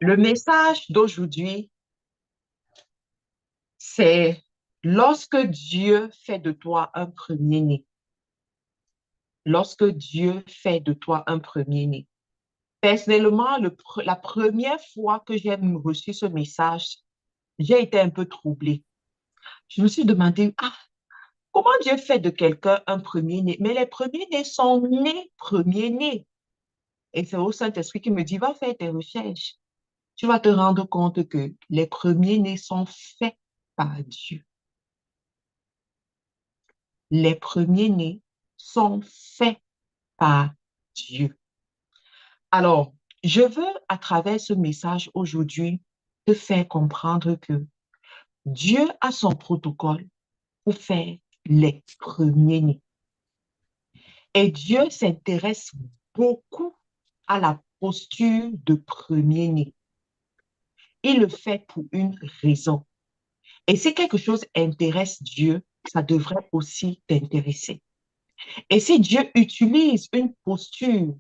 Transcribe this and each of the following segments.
Le message d'aujourd'hui, c'est lorsque Dieu fait de toi un premier-né. Lorsque Dieu fait de toi un premier-né. Personnellement, la première fois que j'ai reçu ce message, j'ai été un peu troublée. Je me suis demandé, comment Dieu fait de quelqu'un un premier-né? Mais les premiers-nés sont nés premiers-nés. Et c'est au Saint-Esprit qui me dit, va faire tes recherches. Tu vas te rendre compte que les premiers-nés sont faits par Dieu. Les premiers-nés sont faits par Dieu. Alors, je veux, à travers ce message aujourd'hui, te faire comprendre que Dieu a son protocole pour faire les premiers-nés. Et Dieu s'intéresse beaucoup à la posture de premier-né. Il le fait pour une raison. Et si quelque chose intéresse Dieu, ça devrait aussi t'intéresser. Et si Dieu utilise une posture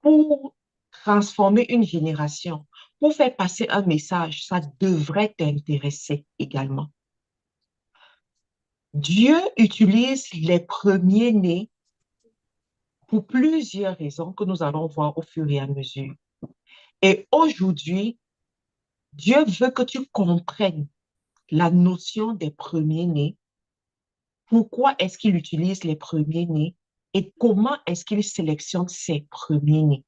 pour transformer une génération, pour faire passer un message, ça devrait t'intéresser également. Dieu utilise les premiers-nés pour plusieurs raisons que nous allons voir au fur et à mesure. Et aujourd'hui, Dieu veut que tu comprennes la notion des premiers-nés, pourquoi est-ce qu'il utilise les premiers-nés et comment est-ce qu'il sélectionne ses premiers-nés.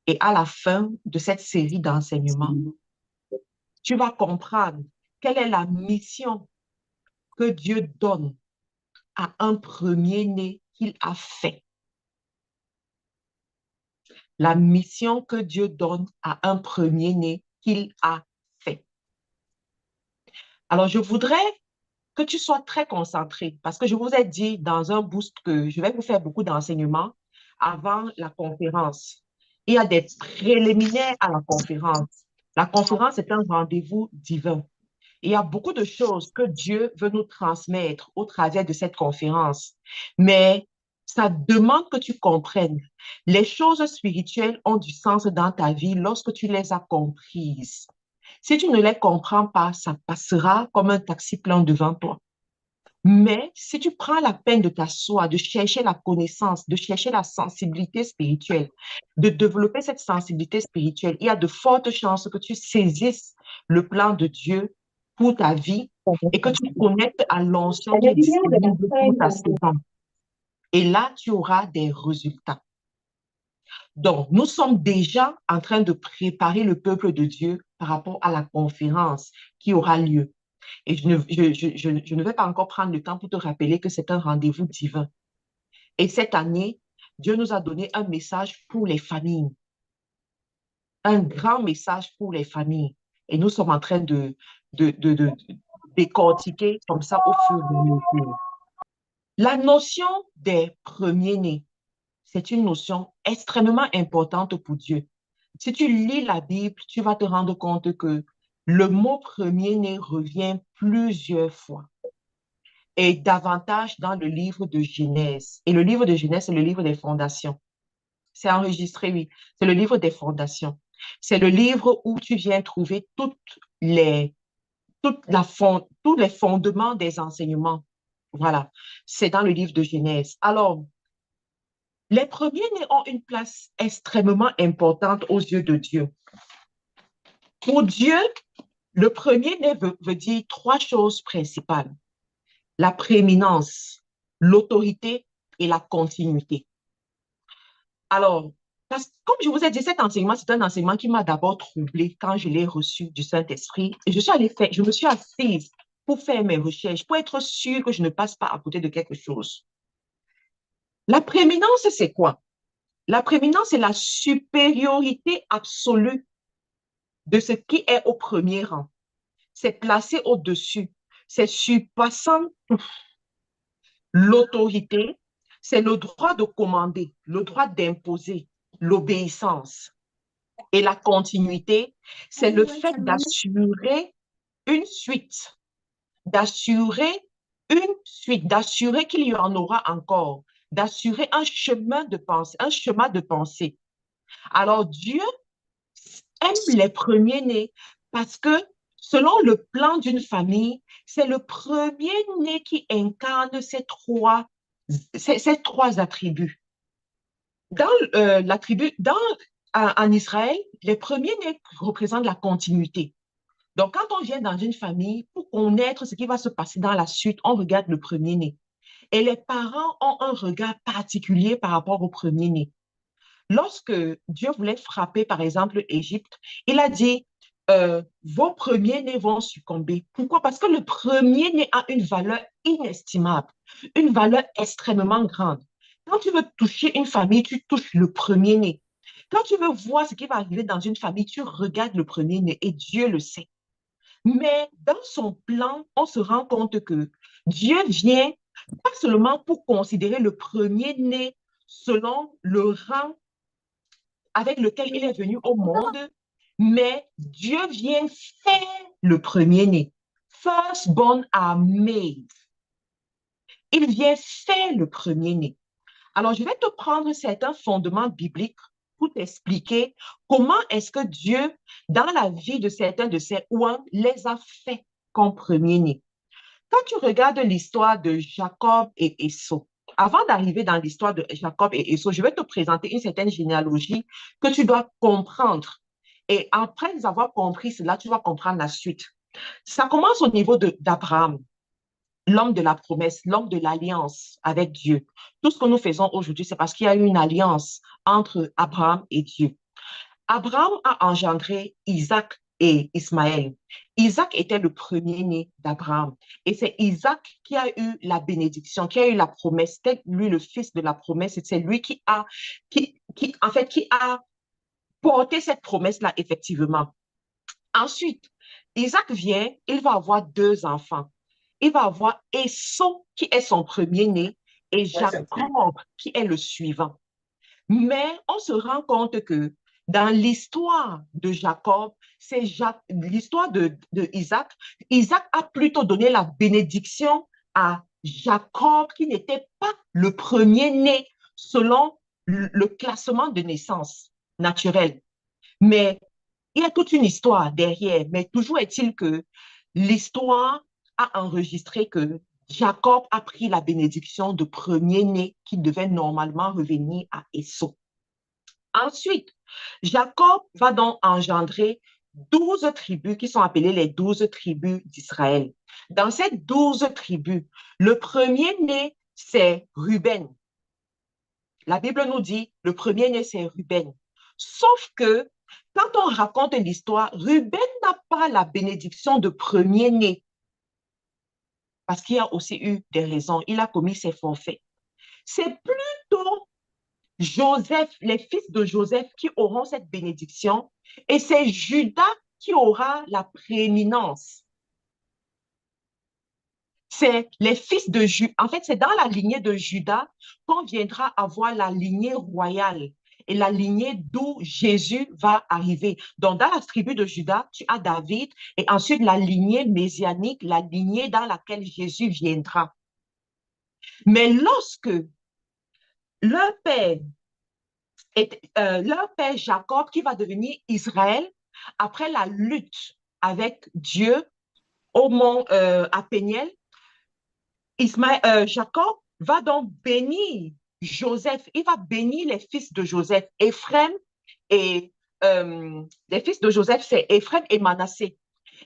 Et à la fin de cette série d'enseignements, tu vas comprendre quelle est la mission que Dieu donne à un premier-né qu'il a fait. La mission que Dieu donne à un premier-né qu'il a fait. Alors, je voudrais que tu sois très concentré parce que je vous ai dit dans un boost que je vais vous faire beaucoup d'enseignements avant la conférence. Il y a des préliminaires à la conférence. La conférence est un rendez-vous divin. Il y a beaucoup de choses que Dieu veut nous transmettre au travers de cette conférence, mais ça demande que tu comprennes. Les choses spirituelles ont du sens dans ta vie lorsque tu les as comprises. Si tu ne les comprends pas, ça passera comme un taxi plein devant toi. Mais si tu prends la peine de t'asseoir, de chercher la connaissance, de chercher la sensibilité spirituelle, de développer cette sensibilité spirituelle, il y a de fortes chances que tu saisisses le plan de Dieu pour ta vie et que tu connectes à l'onction qui est disponible pour ta saison. Et là, tu auras des résultats. Donc, nous sommes déjà en train de préparer le peuple de Dieu par rapport à la conférence qui aura lieu. Et je ne vais pas encore prendre le temps pour te rappeler que c'est un rendez-vous divin. Et cette année, Dieu nous a donné un message pour les familles, un grand message pour les familles. Et nous sommes en train de décortiquer comme ça au fur et à mesure. La notion des premiers-nés, c'est une notion extrêmement importante pour Dieu. Si tu lis la Bible, tu vas te rendre compte que le mot premier-né revient plusieurs fois et davantage dans le livre de Genèse. Et le livre de Genèse, c'est le livre des fondations. C'est enregistré, oui. C'est le livre des fondations. C'est le livre où tu viens trouver tous les fondements des enseignements. Voilà. C'est dans le livre de Genèse. Alors, les premiers-nés ont une place extrêmement importante aux yeux de Dieu. Pour Dieu, le premier-né veut dire trois choses principales. La prééminence, l'autorité et la continuité. Alors, comme je vous ai dit, cet enseignement, c'est un enseignement qui m'a d'abord troublée quand je l'ai reçu du Saint-Esprit. Et je me suis assise pour faire mes recherches, pour être sûre que je ne passe pas à côté de quelque chose. La prééminence, c'est quoi? La prééminence, c'est la supériorité absolue de ce qui est au premier rang. C'est placé au-dessus. C'est surpassant tout. L'autorité, c'est le droit de commander, le droit d'imposer, l'obéissance. Et la continuité, c'est le fait d'assurer une suite, d'assurer qu'il y en aura encore, d'assurer un chemin de pensée, Alors Dieu aime les premiers-nés parce que selon le plan d'une famille, c'est le premier-né qui incarne ces trois attributs. Dans la tribu, en Israël, les premiers-nés représentent la continuité. Donc, quand on vient dans une famille, pour connaître ce qui va se passer dans la suite, on regarde le premier-né. Et les parents ont un regard particulier par rapport au premier-né. Lorsque Dieu voulait frapper, par exemple, l'Égypte, il a dit, vos premiers-nés vont succomber. Pourquoi? Parce que le premier-né a une valeur inestimable, une valeur extrêmement grande. Quand tu veux toucher une famille, tu touches le premier-né. Quand tu veux voir ce qui va arriver dans une famille, tu regardes le premier-né et Dieu le sait. Mais dans son plan, on se rend compte que Dieu vient pas seulement pour considérer le premier-né selon le rang avec lequel il est venu au monde, mais Dieu vient faire le premier-né. Firstborn are made. Il vient faire le premier-né. Alors, je vais te prendre certains fondements bibliques pour t'expliquer comment est-ce que Dieu, dans la vie de certains de ses oins, les a fait comme premier-né. Quand tu regardes l'histoire de Jacob et Esau, avant d'arriver dans l'histoire de Jacob et Esau, je vais te présenter une certaine généalogie que tu dois comprendre. Et après avoir compris cela, tu vas comprendre la suite. Ça commence au niveau d'Abraham, l'homme de la promesse, l'homme de l'alliance avec Dieu. Tout ce que nous faisons aujourd'hui, c'est parce qu'il y a eu une alliance entre Abraham et Dieu. Abraham a engendré Isaac et Ismaël. Isaac était le premier-né d'Abraham. Et c'est Isaac qui a eu la bénédiction, qui a eu la promesse. C'était lui le fils de la promesse. Et c'est lui qui a porté cette promesse-là, effectivement. Ensuite, Isaac vient, il va avoir deux enfants. Il va avoir Esau, qui est son premier-né, et Jacob, qui est le suivant. Mais on se rend compte que dans l'histoire de Jacob, c'est l'histoire de Isaac. Isaac a plutôt donné la bénédiction à Jacob, qui n'était pas le premier-né selon le classement de naissance naturel. Mais il y a toute une histoire derrière. Mais toujours est-il que l'histoire a enregistré que Jacob a pris la bénédiction de premier-né qui devait normalement revenir à Esau. Ensuite, Jacob va donc engendrer 12 tribus qui sont appelées les 12 tribus d'Israël. Dans ces 12 tribus, le premier-né, c'est Ruben. La Bible nous dit, le premier-né, c'est Ruben. Sauf que, quand on raconte l'histoire, Ruben n'a pas la bénédiction de premier-né, parce qu'il a aussi eu des raisons. Il a commis ses forfaits. C'est plutôt Joseph, les fils de Joseph qui auront cette bénédiction, et c'est Judas qui aura la prééminence. C'est les fils de Judas. En fait, c'est dans la lignée de Judas qu'on viendra avoir la lignée royale et la lignée d'où Jésus va arriver. Donc, dans la tribu de Judas, tu as David et ensuite la lignée messianique, la lignée dans laquelle Jésus viendra. Mais lorsque leur père leur père Jacob, qui va devenir Israël, après la lutte avec Dieu au mont à Péniel, Jacob va donc bénir Joseph. Il va bénir les fils de Joseph, Ephraim et les fils de Joseph, c'est Ephraim et Manassé.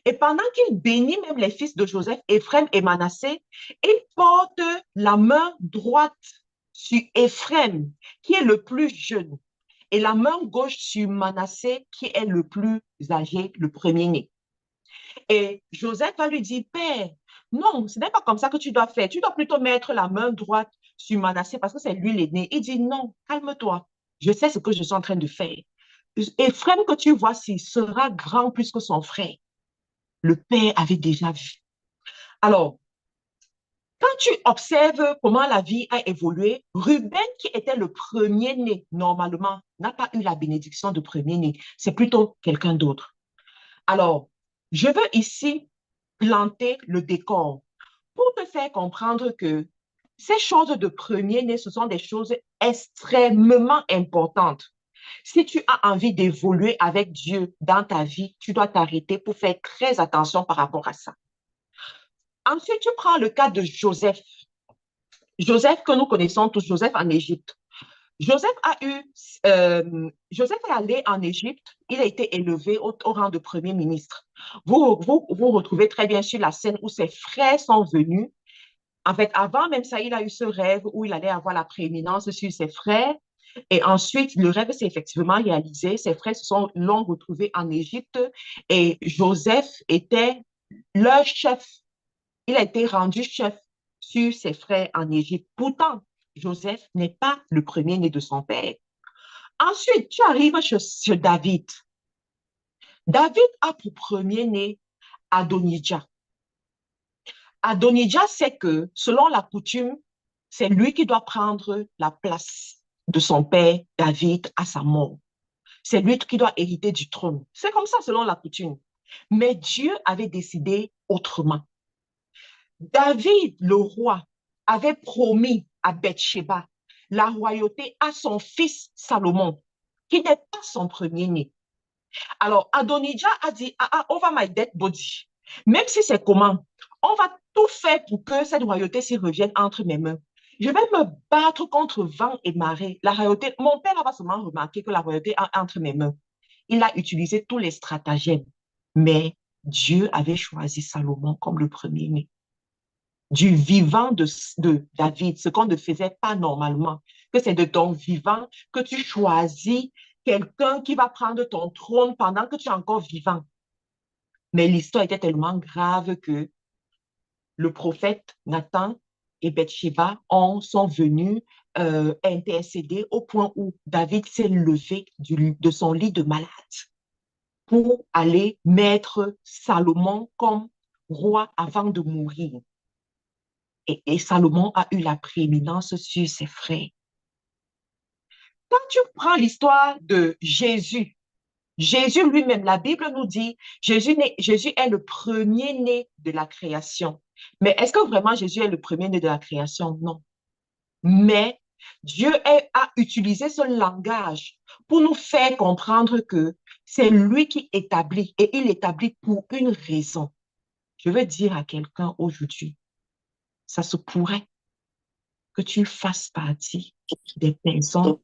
Et pendant qu'il bénit même les fils de Joseph, Ephraim et Manassé, il porte la main droite sur Ephraim, qui est le plus jeune, et la main gauche sur Manassé, qui est le plus âgé, le premier-né. Et Joseph va lui dire, Père, non, ce n'est pas comme ça que tu dois faire. Tu dois plutôt mettre la main droite sur Manassé parce que c'est lui l'aîné. Il dit, non, calme-toi. Je sais ce que je suis en train de faire. Ephraim que tu vois, s'il sera grand plus que son frère. Le père avait déjà vu. Alors, quand tu observes comment la vie a évolué, Ruben, qui était le premier-né, normalement, n'a pas eu la bénédiction de premier-né. C'est plutôt quelqu'un d'autre. Alors, je veux ici planter le décor pour te faire comprendre que ces choses de premier-né, ce sont des choses extrêmement importantes. Si tu as envie d'évoluer avec Dieu dans ta vie, tu dois t'arrêter pour faire très attention par rapport à ça. Ensuite, tu prends le cas de Joseph. Joseph que nous connaissons tous, Joseph en Égypte. Joseph est allé en Égypte, il a été élevé au rang de premier ministre. Vous retrouvez très bien sur la scène où ses frères sont venus. En fait, avant même ça, il a eu ce rêve où il allait avoir la prééminence sur ses frères. Et ensuite, le rêve s'est effectivement réalisé. Ses frères l'ont retrouvé en Égypte et Joseph était leur chef. Il a été rendu chef sur ses frères en Égypte. Pourtant, Joseph n'est pas le premier-né de son père. Ensuite, tu arrives sur David. David a pour premier-né Adonijah. Adonijah sait que, selon la coutume, c'est lui qui doit prendre la place de son père David à sa mort. C'est lui qui doit hériter du trône. C'est comme ça, selon la coutume. Mais Dieu avait décidé autrement. David, le roi, avait promis à Bathsheba la royauté à son fils Salomon, qui n'est pas son premier-né. Alors, Adonijah a dit, over my dead body. Même si c'est comment, on va tout faire pour que cette royauté s'y revienne entre mes mains. Je vais me battre contre vent et marée. La royauté, mon père va seulement remarquer que la royauté est entre mes mains. Il a utilisé tous les stratagèmes, mais Dieu avait choisi Salomon comme le premier-né. Du vivant de David, ce qu'on ne faisait pas normalement, que c'est de ton vivant que tu choisis quelqu'un qui va prendre ton trône pendant que tu es encore vivant. Mais l'histoire était tellement grave que le prophète Nathan et Bathsheba sont venus intercéder au point où David s'est levé de son lit de malade pour aller mettre Salomon comme roi avant de mourir. Et Salomon a eu la prééminence sur ses frères. Quand tu prends l'histoire de Jésus, Jésus lui-même, la Bible nous dit, Jésus est le premier-né de la création. Mais est-ce que vraiment Jésus est le premier-né de la création? Non. Mais Dieu a utilisé ce langage pour nous faire comprendre que c'est lui qui établit et il établit pour une raison. Je veux dire à quelqu'un aujourd'hui, ça se pourrait que tu fasses partie des personnes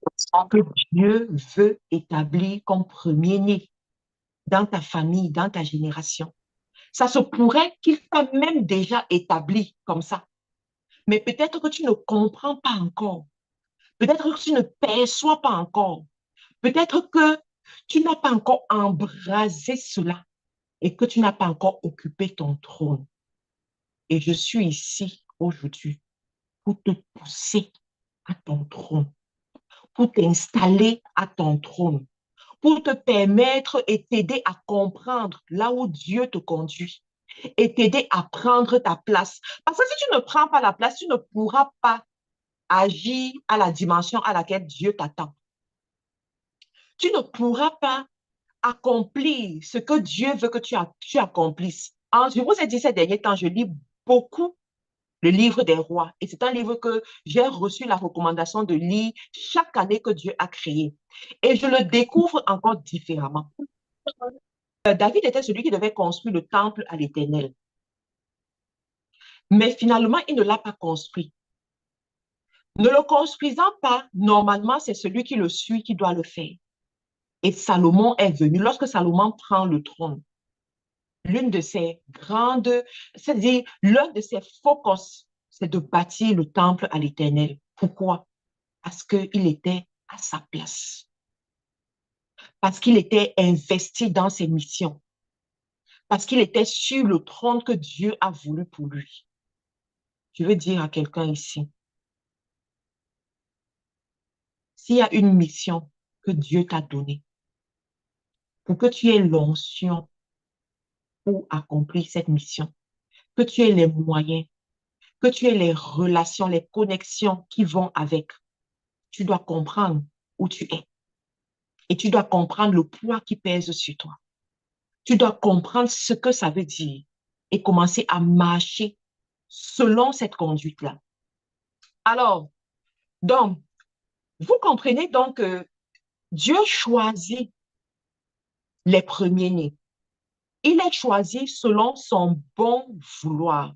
que Dieu veut établir comme premier-né dans ta famille, dans ta génération. Ça se pourrait qu'il t'a même déjà établi comme ça. Mais peut-être que tu ne comprends pas encore. Peut-être que tu ne perçois pas encore. Peut-être que tu n'as pas encore embrasé cela et que tu n'as pas encore occupé ton trône. Et je suis ici aujourd'hui pour te pousser à ton trône, pour t'installer à ton trône, pour te permettre et t'aider à comprendre là où Dieu te conduit et t'aider à prendre ta place. Parce que si tu ne prends pas la place, tu ne pourras pas agir à la dimension à laquelle Dieu t'attend. Tu ne pourras pas accomplir ce que Dieu veut que tu accomplisses. Je vous ai dit ces derniers temps, je lis beaucoup le livre des rois. Et c'est un livre que j'ai reçu la recommandation de lire chaque année que Dieu a créé. Et je le découvre encore différemment. David était celui qui devait construire le temple à l'Éternel. Mais finalement, il ne l'a pas construit. Ne le construisant pas, normalement, c'est celui qui le suit qui doit le faire. Et Salomon est venu. Lorsque Salomon prend le trône, l'une de ses grandes, c'est-à-dire l'un de ses focus, c'est de bâtir le temple à l'Éternel. Pourquoi? Parce qu'il était à sa place. Parce qu'il était investi dans ses missions. Parce qu'il était sur le trône que Dieu a voulu pour lui. Je veux dire à quelqu'un ici, s'il y a une mission que Dieu t'a donnée, pour que tu aies l'onction pour accomplir cette mission, que tu aies les moyens, que tu aies les relations, les connexions qui vont avec, tu dois comprendre où tu es. Et tu dois comprendre le poids qui pèse sur toi. Tu dois comprendre ce que ça veut dire et commencer à marcher selon cette conduite-là. Alors, donc, vous comprenez donc que Dieu choisit les premiers-nés. Il les choisit selon son bon vouloir.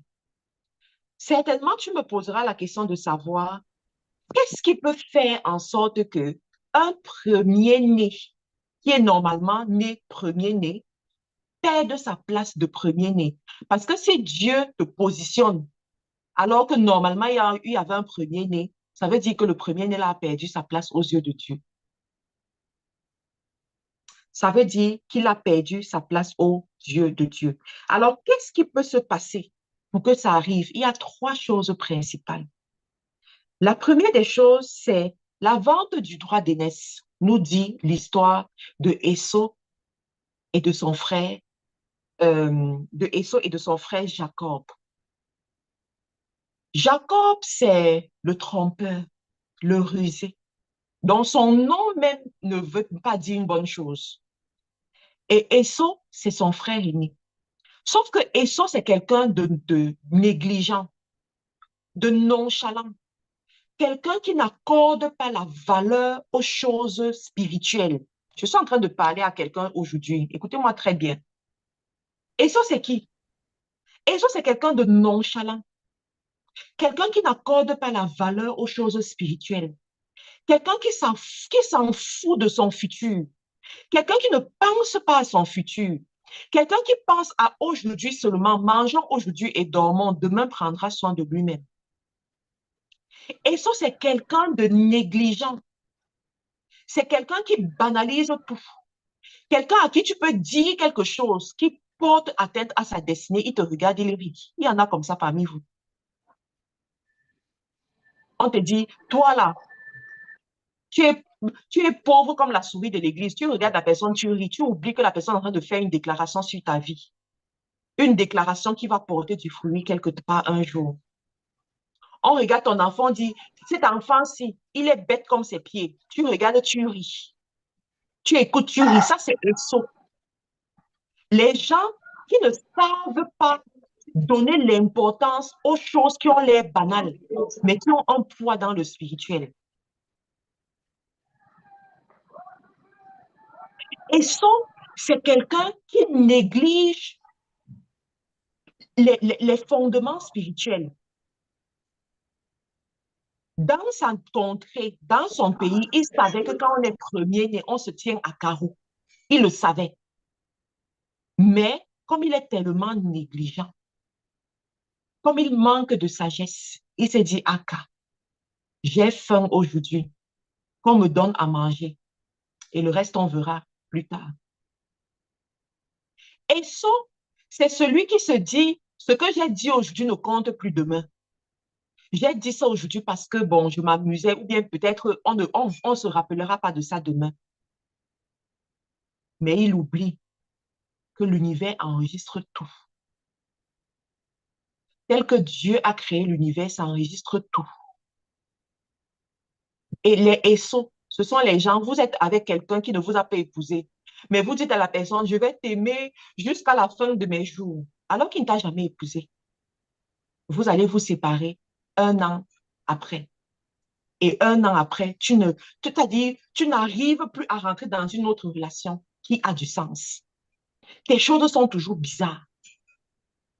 Certainement, tu me poseras la question de savoir qu'est-ce qui peut faire en sorte que un premier-né, qui est normalement né premier-né, perde sa place de premier-né. Parce que si Dieu te positionne, alors que normalement il y avait un premier-né, ça veut dire que le premier-né là a perdu sa place aux yeux de Dieu. Ça veut dire qu'il a perdu sa place aux yeux de Dieu. Alors, qu'est-ce qui peut se passer pour que ça arrive? Il y a trois choses principales. La première des choses, c'est la vente du droit d'aînesse, nous dit l'histoire de Esau et de son frère, Jacob. Jacob, c'est le trompeur, le rusé, dont son nom même ne veut pas dire une bonne chose. Et Esau, c'est son frère aîné. Sauf que Esau, c'est quelqu'un de négligent, de nonchalant, quelqu'un qui n'accorde pas la valeur aux choses spirituelles. Je suis en train de parler à quelqu'un aujourd'hui. Écoutez-moi très bien. Esau, c'est qui? Esau, c'est quelqu'un de nonchalant, quelqu'un qui n'accorde pas la valeur aux choses spirituelles, quelqu'un qui s'en fout de son futur, quelqu'un qui ne pense pas à son futur, quelqu'un qui pense à aujourd'hui seulement, mangeons aujourd'hui et dormons, demain prendra soin de lui-même. Et ça, c'est quelqu'un de négligent. C'est quelqu'un qui banalise tout. Quelqu'un à qui tu peux dire quelque chose qui porte atteinte à sa destinée, il te regarde, il rit. Il y en a comme ça parmi vous. On te dit, toi là, tu es, tu es pauvre comme la souris de l'église. Tu regardes la personne, tu ris. Tu oublies que la personne est en train de faire une déclaration sur ta vie. Une déclaration qui va porter du fruit quelque part un jour. On regarde ton enfant, on dit, cet enfant-ci, il est bête comme ses pieds. Tu regardes, tu ris. Tu écoutes, tu ris. Ça, c'est Exo. Les gens qui ne savent pas donner l'importance aux choses qui ont l'air banales, mais qui ont un poids dans le spirituel. Et ça, c'est quelqu'un qui néglige les fondements spirituels. Dans sa contrée, dans son pays, il savait que quand on est premier, on se tient à carreau. Il le savait. Mais comme il est tellement négligent, comme il manque de sagesse, il s'est dit, Aka, j'ai faim aujourd'hui, qu'on me donne à manger. Et le reste, on verra plus tard. Et ça, c'est celui qui se dit, ce que j'ai dit aujourd'hui ne compte plus demain. J'ai dit ça aujourd'hui parce que, bon, je m'amusais, ou bien peut-être on se rappellera pas de ça demain. Mais il oublie que l'univers enregistre tout. Tel que Dieu a créé l'univers, ça enregistre tout. Et les SO, ce sont les gens, vous êtes avec quelqu'un qui ne vous a pas épousé, mais vous dites à la personne, je vais t'aimer jusqu'à la fin de mes jours, alors qu'il ne t'a jamais épousé. Vous allez vous séparer un an après. Et un an après, c'est-à-dire, tu n'arrives plus à rentrer dans une autre relation qui a du sens. Tes choses sont toujours bizarres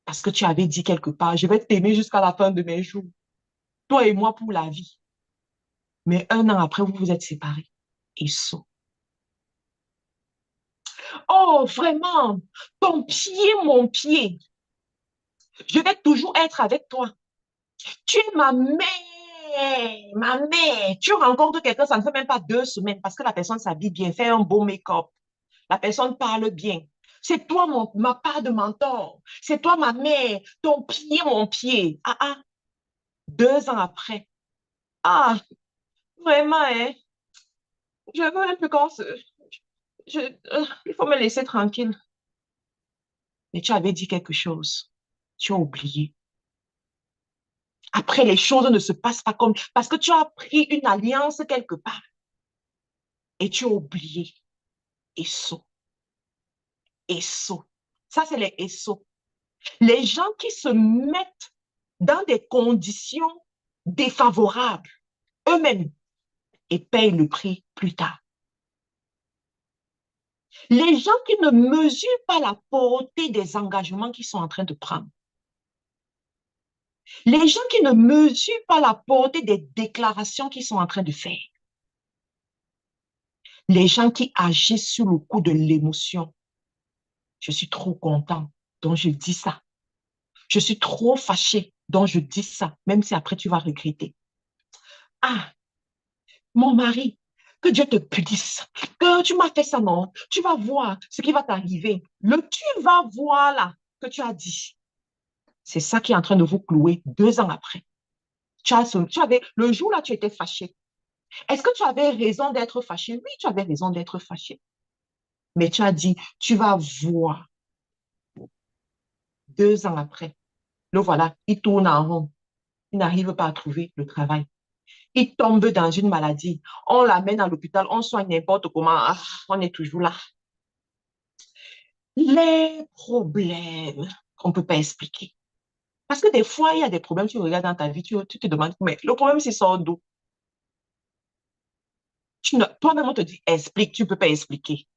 parce que tu avais dit quelque part, je vais t'aimer jusqu'à la fin de mes jours, toi et moi pour la vie. Mais un an après, vous vous êtes séparés. Et ça. Oh, vraiment, ton pied, mon pied, je vais toujours être avec toi. Tu es ma mère, ma mère. Tu rencontres quelqu'un, ça ne fait même pas 2 semaines parce que la personne s'habille bien, fait un beau make-up. La personne parle bien. C'est toi, ma part de mentor. C'est toi, ma mère, ton pied, mon pied. Ah, ah, 2 ans après. Ah, vraiment, hein? Je veux un peu qu'on se... Je, il faut me laisser tranquille. Mais tu avais dit quelque chose. Tu as oublié. Après, les choses ne se passent pas comme... Parce que tu as pris une alliance quelque part et tu as oublié. Et ça. Et ça. Ça, c'est les SO. Les gens qui se mettent dans des conditions défavorables eux-mêmes et payent le prix plus tard. Les gens qui ne mesurent pas la portée des engagements qu'ils sont en train de prendre. Les gens qui ne mesurent pas la portée des déclarations qu'ils sont en train de faire. Les gens qui agissent sous le coup de l'émotion. Je suis trop content, donc je dis ça. Je suis trop fâché, donc je dis ça, même si après tu vas regretter. Ah, mon mari, que Dieu te punisse, que tu m'as fait ça, non? Tu vas voir ce qui va t'arriver. Le tu vas voir là que tu as dit. C'est ça qui est en train de vous clouer 2 ans après. Tu avais, le jour là, tu étais fâché. Est-ce que tu avais raison d'être fâché? Oui, tu avais raison d'être fâché. Mais tu as dit, tu vas voir 2 ans après. Le voilà, il tourne en rond. Il n'arrive pas à trouver le travail. Il tombe dans une maladie. On l'amène à l'hôpital, on soigne n'importe comment. Ah, on est toujours là. Les problèmes qu'on ne peut pas expliquer. Parce que des fois, il y a des problèmes, tu regardes dans ta vie, tu te demandes, mais le problème, c'est sort d'où? Toi-même, on te dit, explique, tu ne peux pas expliquer.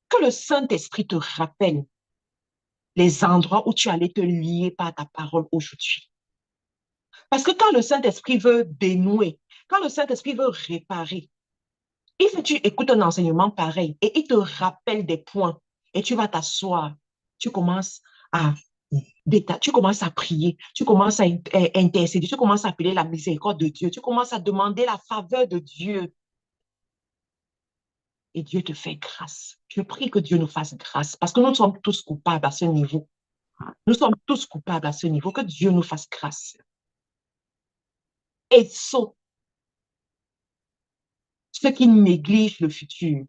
Que le Saint-Esprit te rappelle les endroits où tu allais te lier par ta parole aujourd'hui. Parce que quand le Saint-Esprit veut dénouer, quand le Saint-Esprit veut réparer, il faut que tu écoutes un enseignement pareil et il te rappelle des points et tu vas t'asseoir. Tu commences à tu commences à prier, tu commences à intercéder, tu commences à appeler la miséricorde de Dieu, tu commences à demander la faveur de Dieu et Dieu te fait grâce. Je prie que Dieu nous fasse grâce parce que nous sommes tous coupables à ce niveau. Nous sommes tous coupables à ce niveau, que Dieu nous fasse grâce. Et ceux qui négligent le futur,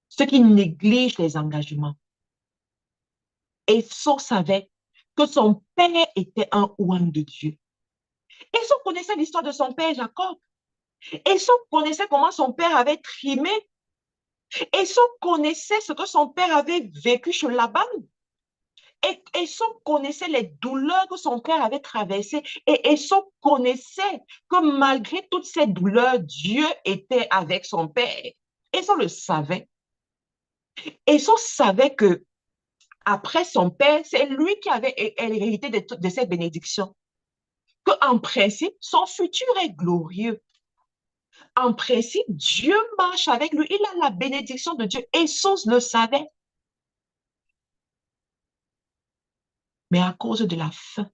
ceux qui négligent les engagements. Esau savait que son père était un ouan de Dieu. Esau connaissait l'histoire de son père Jacob. Esau connaissait comment son père avait trimé. Esau connaissait ce que son père avait vécu chez Laban. Et Esau connaissait les douleurs que son père avait traversées. Et Esau connaissait que malgré toutes ces douleurs, Dieu était avec son père. Esau le savait. Esau savait que après son père, c'est lui qui avait hérité de cette bénédiction. Qu'en principe, son futur est glorieux. En principe, Dieu marche avec lui. Il a la bénédiction de Dieu. Et Sos le savait. Mais à cause de la faim,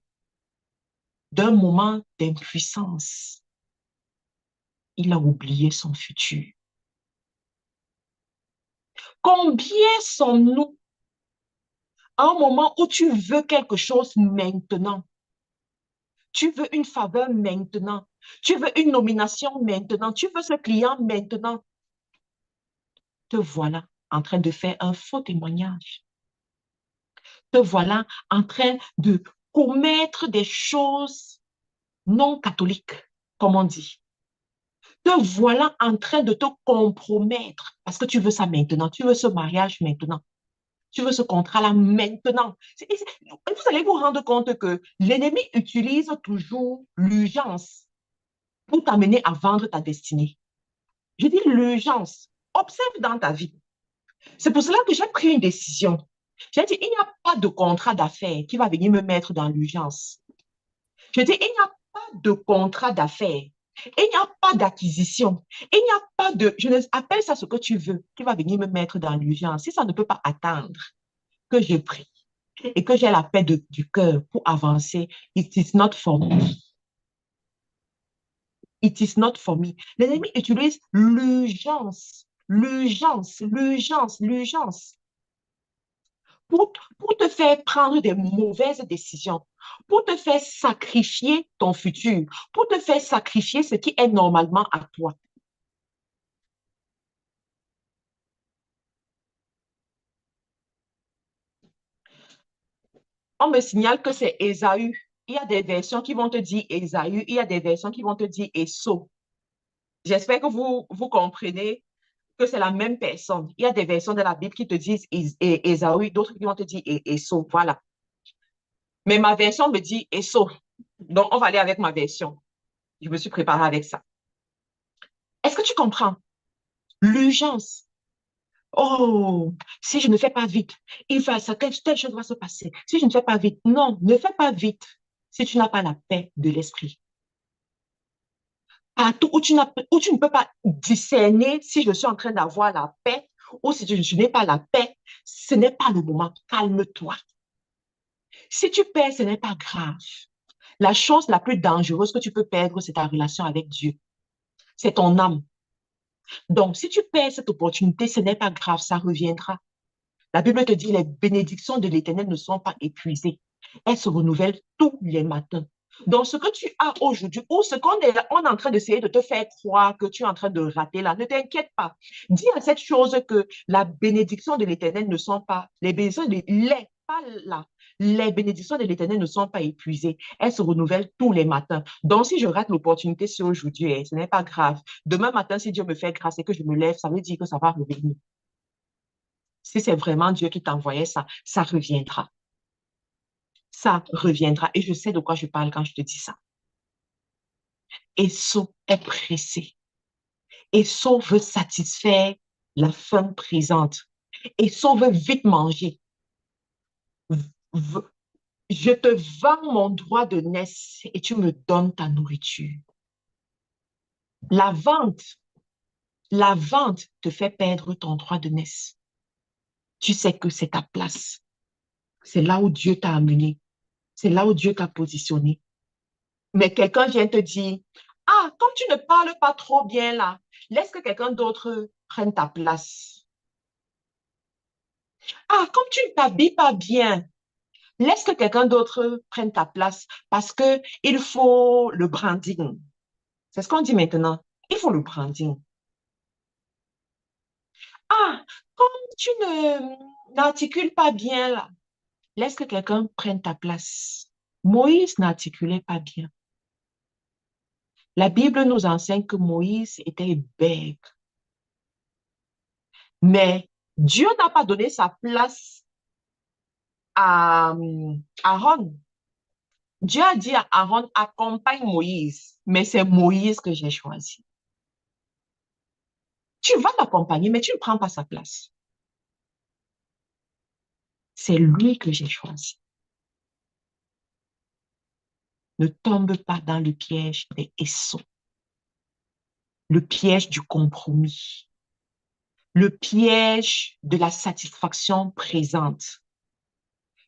d'un moment d'impuissance, il a oublié son futur. Combien sommes-nous à un moment où tu veux quelque chose maintenant? Tu veux une faveur maintenant. Tu veux une nomination maintenant. Tu veux ce client maintenant. Te voilà en train de faire un faux témoignage. Te voilà en train de commettre des choses non catholiques, comme on dit. Te voilà en train de te compromettre parce que tu veux ça maintenant. Tu veux ce mariage maintenant. Tu veux ce contrat-là maintenant. Vous allez vous rendre compte que l'ennemi utilise toujours l'urgence pour t'amener à vendre ta destinée. Je dis l'urgence. Observe dans ta vie. C'est pour cela que j'ai pris une décision. J'ai dit, il n'y a pas de contrat d'affaires qui va venir me mettre dans l'urgence. Je dis, il n'y a pas de contrat d'affaires. Il n'y a pas d'acquisition. Il n'y a pas de, appelle ça ce que tu veux, qui va venir me mettre dans l'urgence. Si ça ne peut pas attendre que je prie et que j'ai la paix du cœur pour avancer, it is not for me. It is not for me. L'ennemi utilise l'urgence, l'urgence, l'urgence, l'urgence pour te faire prendre des mauvaises décisions, pour te faire sacrifier ton futur, pour te faire sacrifier ce qui est normalement à toi. On me signale que c'est Ésaü. Il y a des versions qui vont te dire Ésaü, il y a des versions qui vont te dire Esau. J'espère que vous comprenez que c'est la même personne. Il y a des versions de la Bible qui te disent Ésaü, d'autres qui vont te dire Esau. Voilà. Mais ma version me dit Esau. Donc, on va aller avec ma version. Je me suis préparée avec ça. Est-ce que tu comprends? L'urgence. Oh, si je ne fais pas vite, telle chose va se passer. Si je ne fais pas vite, non, ne fais pas vite si tu n'as pas la paix de l'esprit. Partout où tu ne peux pas discerner si je suis en train d'avoir la paix ou si je n'ai pas la paix, ce n'est pas le moment. Calme-toi. Si tu perds, ce n'est pas grave. La chose la plus dangereuse que tu peux perdre, c'est ta relation avec Dieu. C'est ton âme. Donc, si tu perds cette opportunité, ce n'est pas grave, ça reviendra. La Bible te dit, les bénédictions de l'Éternel ne sont pas épuisées. Elles se renouvellent tous les matins. Donc, ce que tu as aujourd'hui, ou ce on est en train d'essayer de te faire croire que tu es en train de rater là, ne t'inquiète pas. Dis à cette chose que la bénédiction de l'Éternel ne sont pas, les bénédictions pas là, les bénédictions de l'Éternel ne sont pas épuisées. Elles se renouvellent tous les matins. Donc, si je rate l'opportunité, c'est aujourd'hui, ce n'est pas grave. Demain matin, si Dieu me fait grâce et que je me lève, ça veut dire que ça va revenir. Si c'est vraiment Dieu qui t'envoyait ça, ça reviendra. Ça reviendra. Et je sais de quoi je parle quand je te dis ça. Esso est pressé. Esso veut satisfaire la faim présente. Esso veut vite manger. Je te vends mon droit de naissance et tu me donnes ta nourriture. La vente, la vente te fait perdre ton droit de naissance. Tu sais que c'est ta place. C'est là où Dieu t'a amené. C'est là où Dieu t'a positionné. Mais quelqu'un vient te dire, ah, comme tu ne parles pas trop bien là, laisse que quelqu'un d'autre prenne ta place. Ah, comme tu ne t'habilles pas bien, laisse que quelqu'un d'autre prenne ta place parce que il faut le branding. C'est ce qu'on dit maintenant. Il faut le branding. Ah, comme tu ne n'articules pas bien là, laisse que quelqu'un prenne ta place. Moïse n'articulait pas bien. La Bible nous enseigne que Moïse était bègue. Mais Dieu n'a pas donné sa place à Aaron. Dieu a dit à Aaron, accompagne Moïse, mais c'est Moïse que j'ai choisi. Tu vas l'accompagner, mais tu ne prends pas sa place. C'est lui que j'ai choisi. Ne tombe pas dans le piège des Essaux, le piège du compromis, le piège de la satisfaction présente,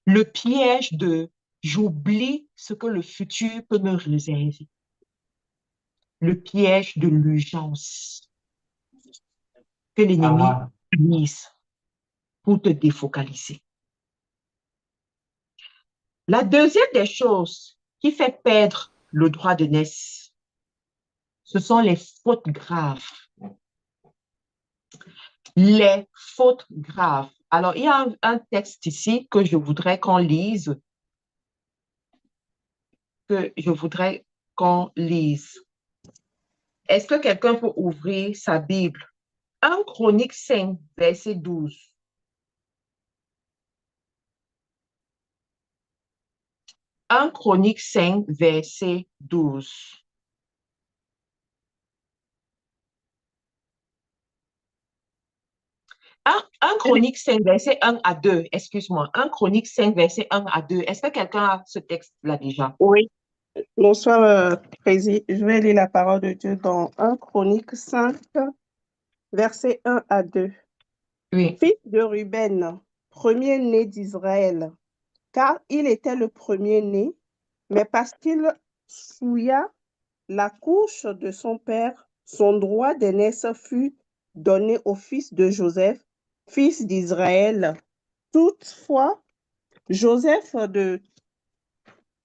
le piège de j'oublie ce que le futur peut me réserver, le piège de l'urgence que l'ennemi utilise pour te défocaliser. La deuxième des choses qui fait perdre le droit de naissance, ce sont les fautes graves. Les fautes graves. Alors, il y a un texte ici que je voudrais qu'on lise, que je voudrais qu'on lise. Est-ce que quelqu'un peut ouvrir sa Bible? 1 Chronique 5, verset 12. 1 Chronique 5, verset 12. 1 Chronique 5, verset 1 à 2. Excuse-moi. 1 Chronique 5, verset 1 à 2. Est-ce que quelqu'un a ce texte-là déjà? Oui, bonsoir, Président. Je vais lire la parole de Dieu dans 1 Chronique 5, versets 1 à 2. Oui. Fils de Ruben, premier-né d'Israël, car il était le premier-né, mais parce qu'il souilla la couche de son père, son droit d'aînesse fut donné au fils de Joseph, fils d'Israël. Toutefois, Joseph de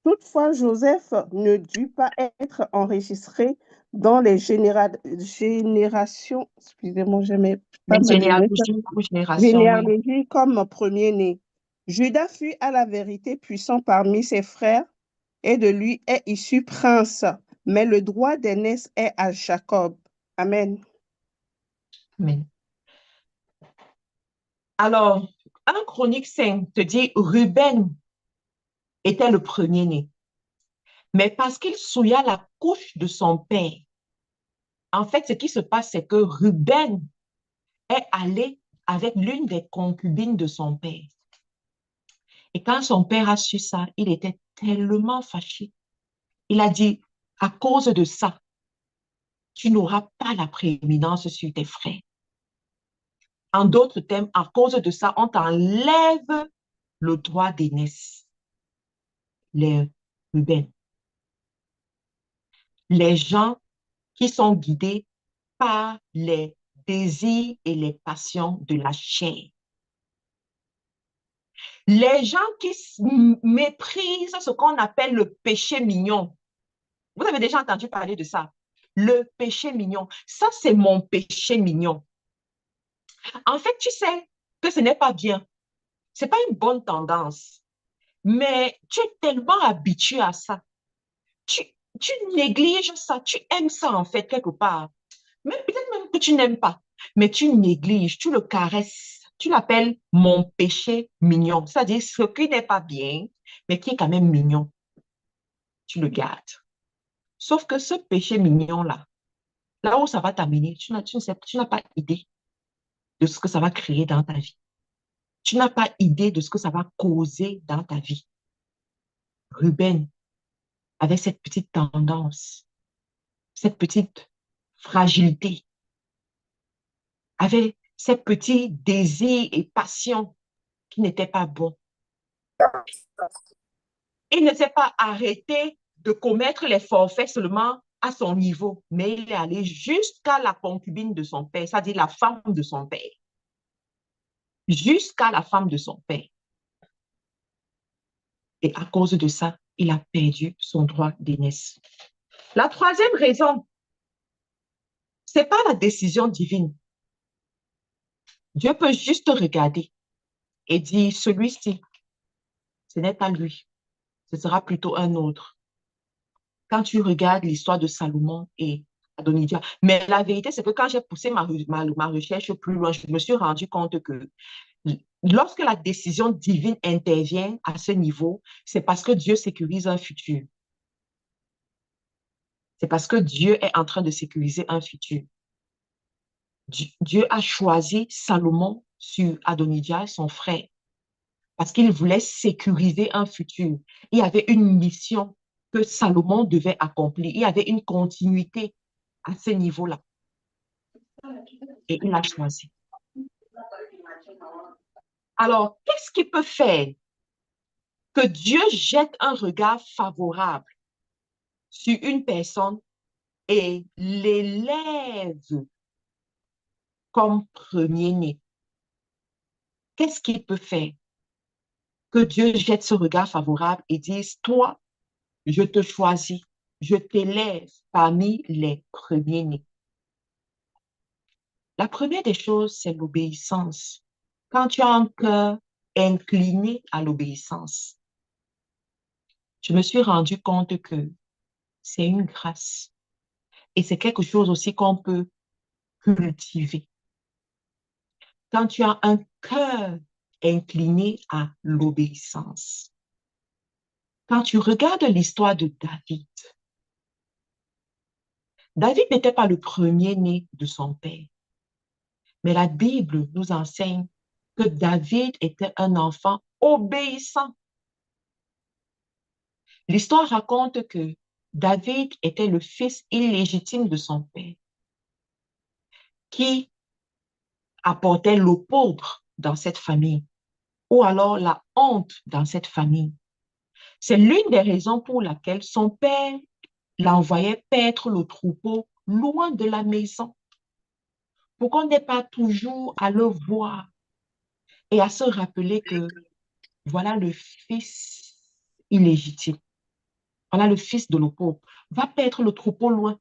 Toutefois, Joseph ne dut pas être enregistré dans les générations, excusez-moi, je n'ai pas Les ma devinette, généalogies ou générations, oui. généalogie comme premier-né. Judas fut à la vérité puissant parmi ses frères, et de lui est issu prince, mais le droit d'aînesse est à Jacob. Amen. Amen. Alors, 1 Chronique 5 te dit, Ruben était le premier-né. Mais parce qu'il souilla la couche de son père, en fait, ce qui se passe, c'est que Ruben est allé avec l'une des concubines de son père. Et quand son père a su ça, il était tellement fâché. Il a dit, à cause de ça, tu n'auras pas la prééminence sur tes frères. En d'autres termes, à cause de ça, on t'enlève le droit d'aînesse. Les Ruben, les gens qui sont guidés par les désirs et les passions de la chair. Les gens qui méprisent ce qu'on appelle le péché mignon. Vous avez déjà entendu parler de ça? Le péché mignon. Ça, c'est mon péché mignon. En fait, tu sais que ce n'est pas bien. Ce n'est pas une bonne tendance. Mais tu es tellement habitué à ça. Tu, tu négliges ça. Tu aimes ça, en fait, quelque part. Mais peut-être même que tu n'aimes pas. Mais tu négliges, tu le caresses. Tu l'appelles mon péché mignon. C'est-à-dire ce qui n'est pas bien, mais qui est quand même mignon. Tu le gardes. Sauf que ce péché mignon-là, là où ça va t'amener, tu n'as pas idée de ce que ça va créer dans ta vie. Tu n'as pas idée de ce que ça va causer dans ta vie. Ruben, avec cette petite tendance, cette petite fragilité, avec ces petits désirs et passions qui n'étaient pas bons. Il ne s'est pas arrêté de commettre les forfaits seulement à son niveau, mais il est allé jusqu'à la concubine de son père, c'est-à-dire la femme de son père. Jusqu'à la femme de son père. Et à cause de ça, il a perdu son droit d'aînesse. La troisième raison, ce n'est pas la décision divine. Dieu peut juste regarder et dire, celui-ci, ce n'est pas lui, ce sera plutôt un autre. Quand tu regardes l'histoire de Salomon et Adonijah, mais la vérité, c'est que quand j'ai poussé ma recherche plus loin, je me suis rendu compte que lorsque la décision divine intervient à ce niveau, c'est parce que Dieu sécurise un futur. C'est parce que Dieu est en train de sécuriser un futur. Dieu a choisi Salomon sur Adonijah, son frère, parce qu'il voulait sécuriser un futur. Il y avait une mission que Salomon devait accomplir. Il y avait une continuité à ce niveau-là. Et il a choisi. Alors, qu'est-ce qui peut faire que Dieu jette un regard favorable sur une personne et l'élève comme premier-né? Qu'est-ce qu'il peut faire que Dieu jette ce regard favorable et dise, toi, je te choisis, je t'élève parmi les premiers-nés? La première des choses, c'est l'obéissance. Quand tu as un cœur incliné à l'obéissance, je me suis rendu compte que c'est une grâce et c'est quelque chose aussi qu'on peut cultiver. Quand tu as un cœur incliné à l'obéissance, quand tu regardes l'histoire de David, David n'était pas le premier-né de son père, mais la Bible nous enseigne que David était un enfant obéissant. L'histoire raconte que David était le fils illégitime de son père, qui apportait l'opprobre dans cette famille, ou alors la honte dans cette famille. C'est l'une des raisons pour laquelle son père l'envoyait paître le troupeau loin de la maison, pour qu'on n'ait pas toujours à le voir et à se rappeler que voilà le fils illégitime, voilà le fils de l'opprobre, va paître le troupeau loin.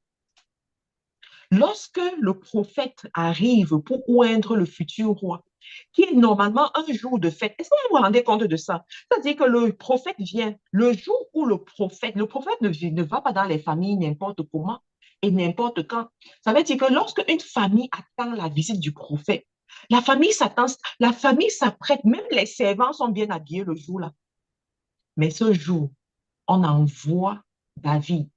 Lorsque le prophète arrive pour oindre le futur roi, qui est normalement un jour de fête, est-ce que vous vous rendez compte de ça? C'est-à-dire que le prophète vient, le jour où le prophète ne va pas dans les familles n'importe comment et n'importe quand. Ça veut dire que lorsque une famille attend la visite du prophète, la famille s'attend, la famille s'apprête, même les servants sont bien habillés le jour-là. Mais ce jour, on envoie David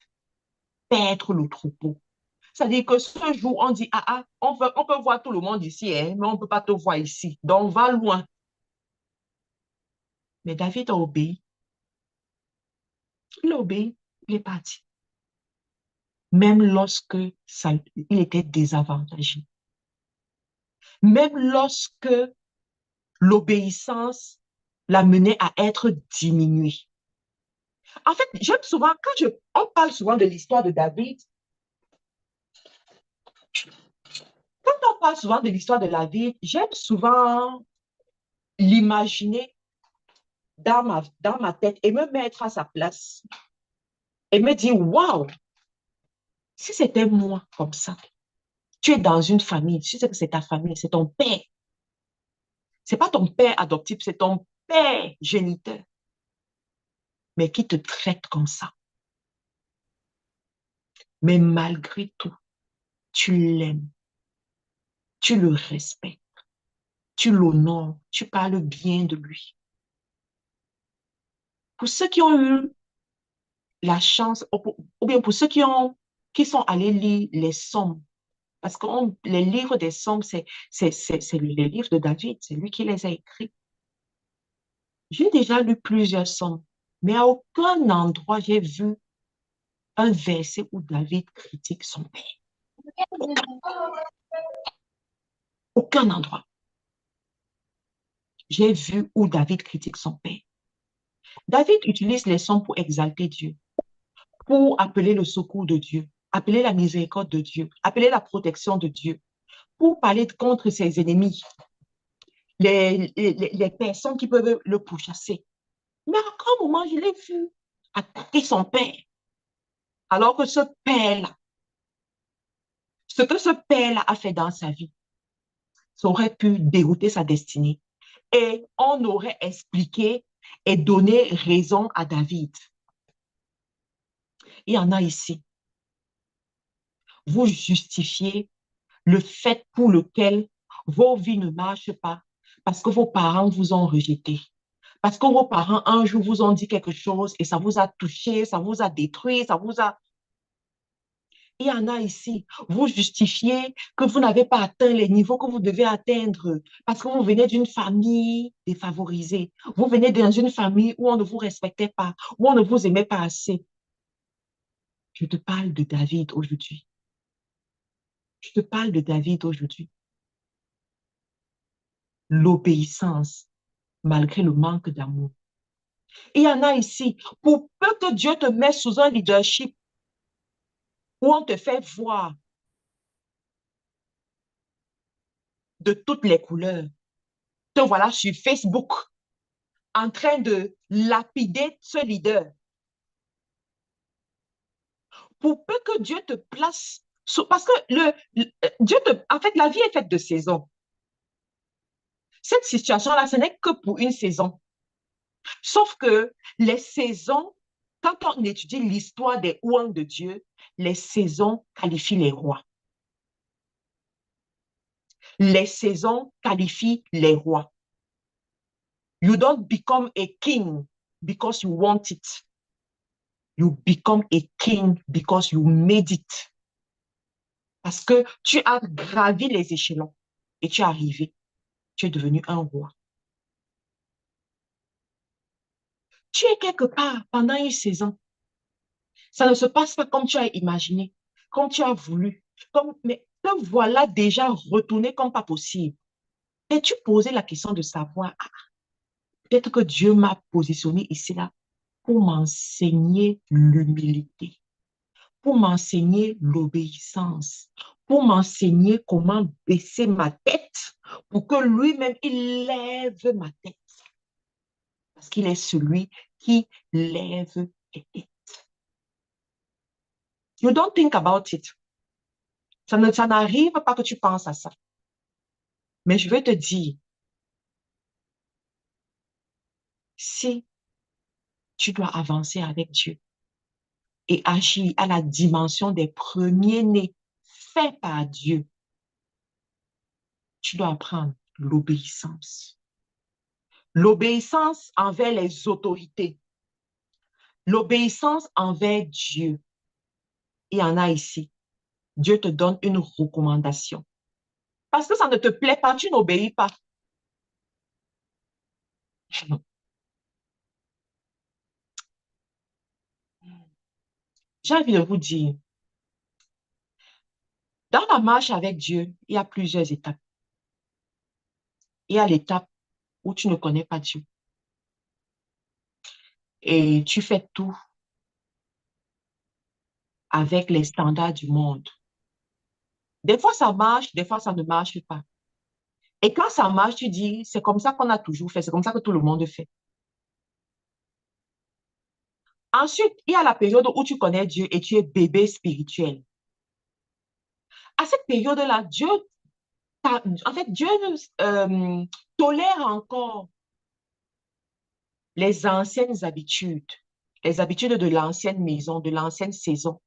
paître le troupeau. C'est-à-dire que ce jour, on dit, ah, ah, on peut voir tout le monde ici, hein, mais on ne peut pas te voir ici. Donc, va loin. Mais David a obéi. Il a obéi. Il est parti. Même lorsque il était désavantagé. Même lorsque l'obéissance l'a mené à être diminué. En fait, j'aime souvent, on parle souvent de l'histoire de David, quand on parle souvent de l'histoire de David, j'aime souvent l'imaginer dans ma tête et me mettre à sa place et me dire, waouh, si c'était moi comme ça, tu es dans une famille, tu sais que c'est ta famille, c'est ton père. C'est pas ton père adoptif, c'est ton père géniteur, mais qui te traite comme ça. Mais malgré tout, tu l'aimes, tu le respectes, tu l'honores, tu parles bien de lui. Pour ceux qui ont eu la chance, ou bien pour ceux qui sont allés lire les Psaumes, parce que les livres des Psaumes, c'est les livres de David, c'est lui qui les a écrits. J'ai déjà lu plusieurs Psaumes, mais à aucun endroit j'ai vu un verset où David critique son père. Aucun endroit. J'ai vu où David critique son père. David utilise les Psaumes pour exalter Dieu, pour appeler le secours de Dieu, appeler la miséricorde de Dieu, appeler la protection de Dieu, pour parler contre ses ennemis, les personnes qui peuvent le pourchasser. Mais à quel moment je l'ai vu attaquer son père, alors que ce père-là, ce que ce père-là a fait dans sa vie, ça aurait pu dérouter sa destinée. Et on aurait expliqué et donné raison à David. Il y en a ici. Vous justifiez le fait pour lequel vos vies ne marchent pas parce que vos parents vous ont rejeté. Parce que vos parents, un jour, vous ont dit quelque chose et ça vous a touché, ça vous a détruit, ça vous a... Il y en a ici. Vous justifiez que vous n'avez pas atteint les niveaux que vous devez atteindre parce que vous venez d'une famille défavorisée. Vous venez dans une famille où on ne vous respectait pas, où on ne vous aimait pas assez. Je te parle de David aujourd'hui. Je te parle de David aujourd'hui. L'obéissance, malgré le manque d'amour. Il y en a ici. Pour peu que Dieu te mette sous un leadership où on te fait voir de toutes les couleurs, te voilà sur Facebook en train de lapider ce leader. Pour peu que Dieu te place, parce que en fait, la vie est faite de saisons. Cette situation-là, ce n'est que pour une saison. Sauf que les saisons, quand on étudie l'histoire des ouans de Dieu, les saisons qualifient les rois. Les saisons qualifient les rois. You don't become a king because you want it. You become a king because you made it. Parce que tu as gravi les échelons et tu es arrivé. Tu es devenu un roi. Tu es quelque part pendant une saison. Ça ne se passe pas comme tu as imaginé, comme tu as voulu. Mais te voilà déjà retourné comme pas possible. Et tu posais la question de savoir, ah, peut-être que Dieu m'a positionné ici, là, pour m'enseigner l'humilité, pour m'enseigner l'obéissance, pour m'enseigner comment baisser ma tête, pour que lui-même, il lève ma tête. Parce qu'il est celui qui lève les têtes. You don't think about it. Ça n'arrive pas que tu penses à ça. Mais je vais te dire, si tu dois avancer avec Dieu et agir à la dimension des premiers-nés faits par Dieu, tu dois apprendre l'obéissance. L'obéissance envers les autorités. L'obéissance envers Dieu. Il y en a ici. Dieu te donne une recommandation. Parce que ça ne te plaît pas, tu n'obéis pas. J'ai envie de vous dire, dans la marche avec Dieu, il y a plusieurs étapes. Il y a l'étape où tu ne connais pas Dieu et tu fais tout avec les standards du monde. Des fois, ça marche, des fois, ça ne marche pas. Et quand ça marche, tu dis, c'est comme ça qu'on a toujours fait, c'est comme ça que tout le monde fait. Ensuite, il y a la période où tu connais Dieu et tu es bébé spirituel. À cette période-là, en fait, Dieu tolère encore les habitudes de l'ancienne maison, de l'ancienne saison,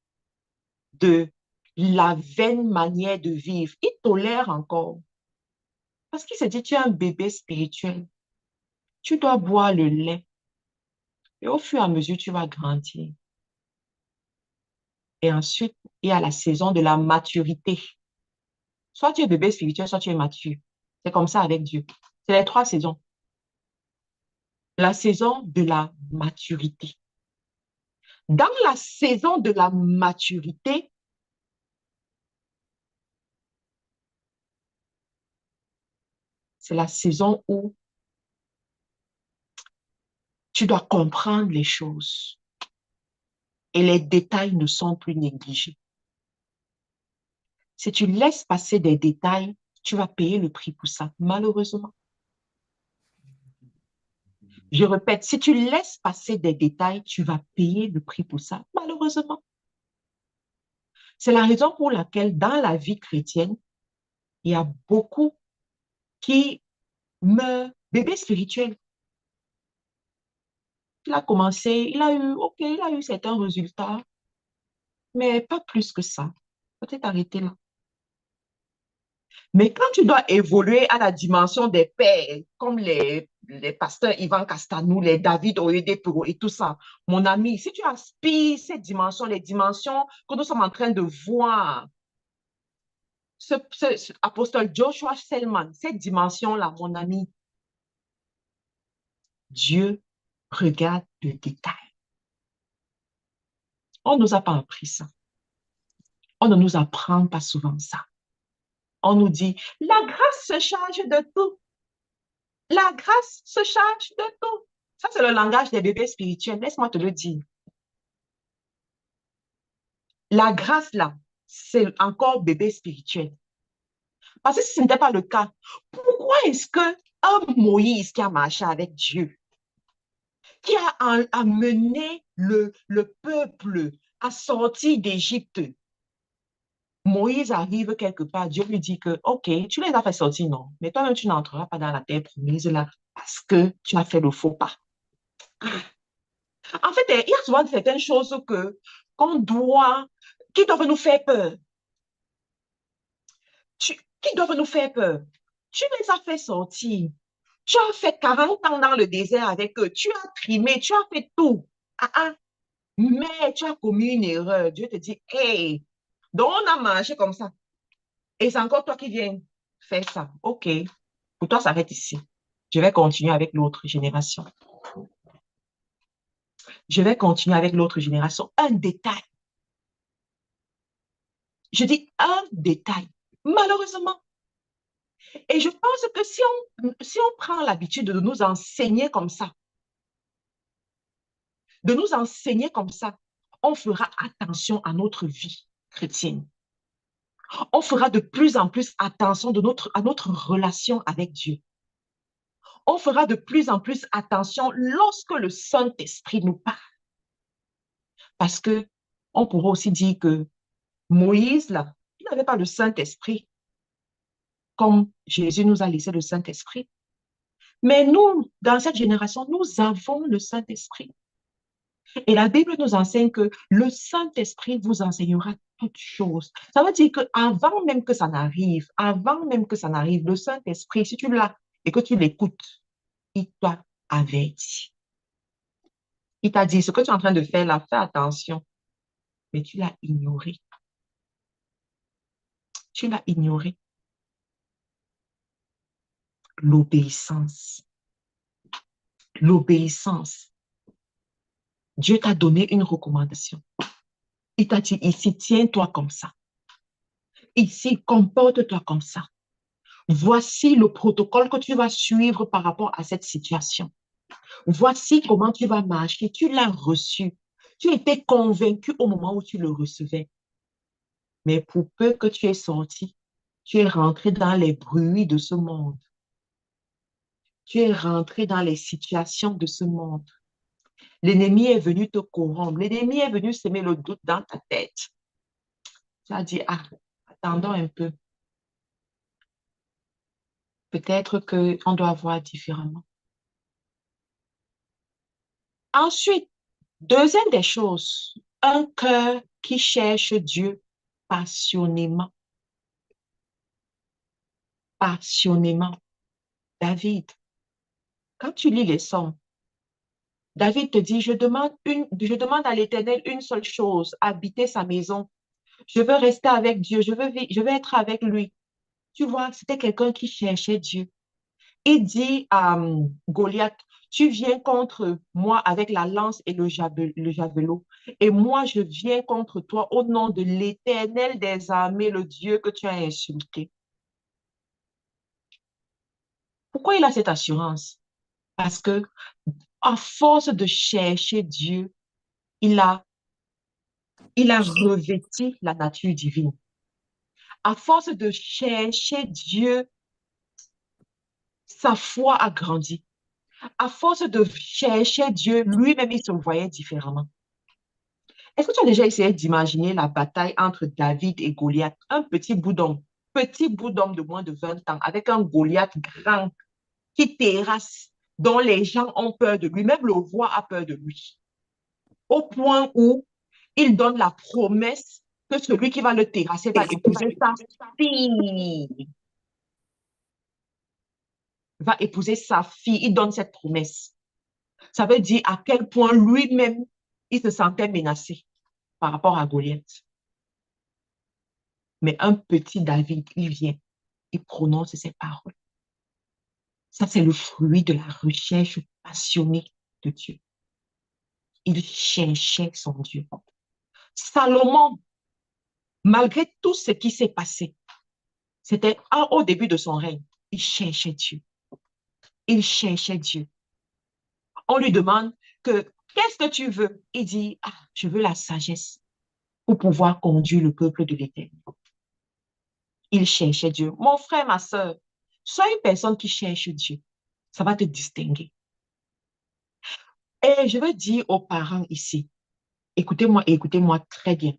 de la vaine manière de vivre. Il tolère encore. Parce qu'il se dit, tu es un bébé spirituel. Tu dois boire le lait. Et au fur et à mesure, tu vas grandir. Et ensuite, il y a la saison de la maturité. Soit tu es bébé spirituel, soit tu es mature. C'est comme ça avec Dieu. C'est les trois saisons. La saison de la maturité. Dans la saison de la maturité, c'est la saison où tu dois comprendre les choses et les détails ne sont plus négligés. Si tu laisses passer des détails, tu vas payer le prix pour ça, malheureusement. Je répète, si tu laisses passer des détails, tu vas payer le prix pour ça, malheureusement. C'est la raison pour laquelle dans la vie chrétienne, il y a beaucoup qui meurent bébés spirituels. Il a commencé, il a eu certains résultats, mais pas plus que ça. Peut-être arrêter là. Mais quand tu dois évoluer à la dimension des pères, comme les pasteurs Ivan Castanou, les David Oyedepo et tout ça, mon ami, si tu aspires ces dimensions, les dimensions que nous sommes en train de voir, ce apostole Joshua Selman, cette dimension-là, mon ami, Dieu regarde le détail. On ne nous a pas appris ça. On ne nous apprend pas souvent ça. On nous dit, la grâce se charge de tout. La grâce se charge de tout. Ça, c'est le langage des bébés spirituels. Laisse-moi te le dire. La grâce, là, c'est encore bébé spirituel. Parce que si ce n'était pas le cas, pourquoi est-ce que un Moïse qui a marché avec Dieu, qui a amené le peuple à sortir d'Égypte, Moïse arrive quelque part, Dieu lui dit que, OK, tu les as fait sortir, non, mais toi-même, tu n'entreras pas dans la terre promise là parce que tu as fait le faux pas. En fait, il y a souvent certaines choses qu'on doit, qui doivent nous faire peur. Qui doivent nous faire peur. Tu les as fait sortir. Tu as fait 40 ans dans le désert avec eux. Tu as trimé, tu as fait tout. Ah, ah. Mais tu as commis une erreur. Dieu te dit, hey, donc on a mangé comme ça. Et c'est encore toi qui viens faire ça. OK. Pour toi, ça va être ici. Je vais continuer avec l'autre génération. Je vais continuer avec l'autre génération. Un détail. Je dis un détail. Malheureusement. Et je pense que si on prend l'habitude de nous enseigner comme ça, on fera attention à notre vie chrétienne. On fera de plus en plus attention à notre relation avec Dieu. On fera de plus en plus attention lorsque le Saint-Esprit nous parle. Parce que on pourra aussi dire que Moïse, là, il n'avait pas le Saint-Esprit comme Jésus nous a laissé le Saint-Esprit. Mais nous, dans cette génération, nous avons le Saint-Esprit. Et la Bible nous enseigne que le Saint-Esprit vous enseignera toutes choses. Ça veut dire qu'avant même que ça n'arrive, le Saint-Esprit, si tu l'as et que tu l'écoutes, il t'a averti. Il t'a dit, ce que tu es en train de faire là, fais attention. Mais tu l'as ignoré. Tu l'as ignoré. L'obéissance. L'obéissance. Dieu t'a donné une recommandation. Il t'a dit ici, tiens-toi comme ça. Ici, comporte-toi comme ça. Voici le protocole que tu vas suivre par rapport à cette situation. Voici comment tu vas marcher. Tu l'as reçu. Tu étais convaincu au moment où tu le recevais. Mais pour peu que tu es sorti, tu es rentré dans les bruits de ce monde. Tu es rentré dans les situations de ce monde. L'ennemi est venu te corrompre. L'ennemi est venu semer le doute dans ta tête. Tu as dit, ah, attendons un peu. Peut-être qu'on doit voir différemment. Ensuite, deuxième des choses, un cœur qui cherche Dieu passionnément. Passionnément. David, quand tu lis les Psaumes, David te dit, je demande à l'Éternel une seule chose, habiter sa maison. Je veux rester avec Dieu, je veux être avec lui. Tu vois, c'était quelqu'un qui cherchait Dieu. Il dit à Goliath, tu viens contre moi avec la lance et le javelot, et moi je viens contre toi au nom de l'Éternel des armées, le Dieu que tu as insulté. Pourquoi il a cette assurance? Parce que à force de chercher Dieu, il a, il a revêtu la nature divine. À force de chercher Dieu, sa foi a grandi. À force de chercher Dieu, lui-même, il se voyait différemment. Est-ce que tu as déjà essayé d'imaginer la bataille entre David et Goliath? Un petit bout d'homme de moins de 20 ans, avec un Goliath grand qui terrasse, dont les gens ont peur de lui, même le roi a peur de lui. Au point où il donne la promesse que celui qui va le terrasser va épouser sa fille. Va épouser sa fille. Il donne cette promesse. Ça veut dire à quel point lui-même, il se sentait menacé par rapport à Goliath. Mais un petit David, il vient, il prononce ces paroles. Ça, c'est le fruit de la recherche passionnée de Dieu. Il cherchait son Dieu. Salomon, malgré tout ce qui s'est passé, c'était au début de son règne, il cherchait Dieu. Il cherchait Dieu. On lui demande que, qu'est-ce que tu veux? Il dit, ah, je veux la sagesse pour pouvoir conduire le peuple de l'Éternel. Il cherchait Dieu. Mon frère, ma soeur, sois une personne qui cherche Dieu. Ça va te distinguer. Et je veux dire aux parents ici, écoutez-moi et écoutez-moi très bien.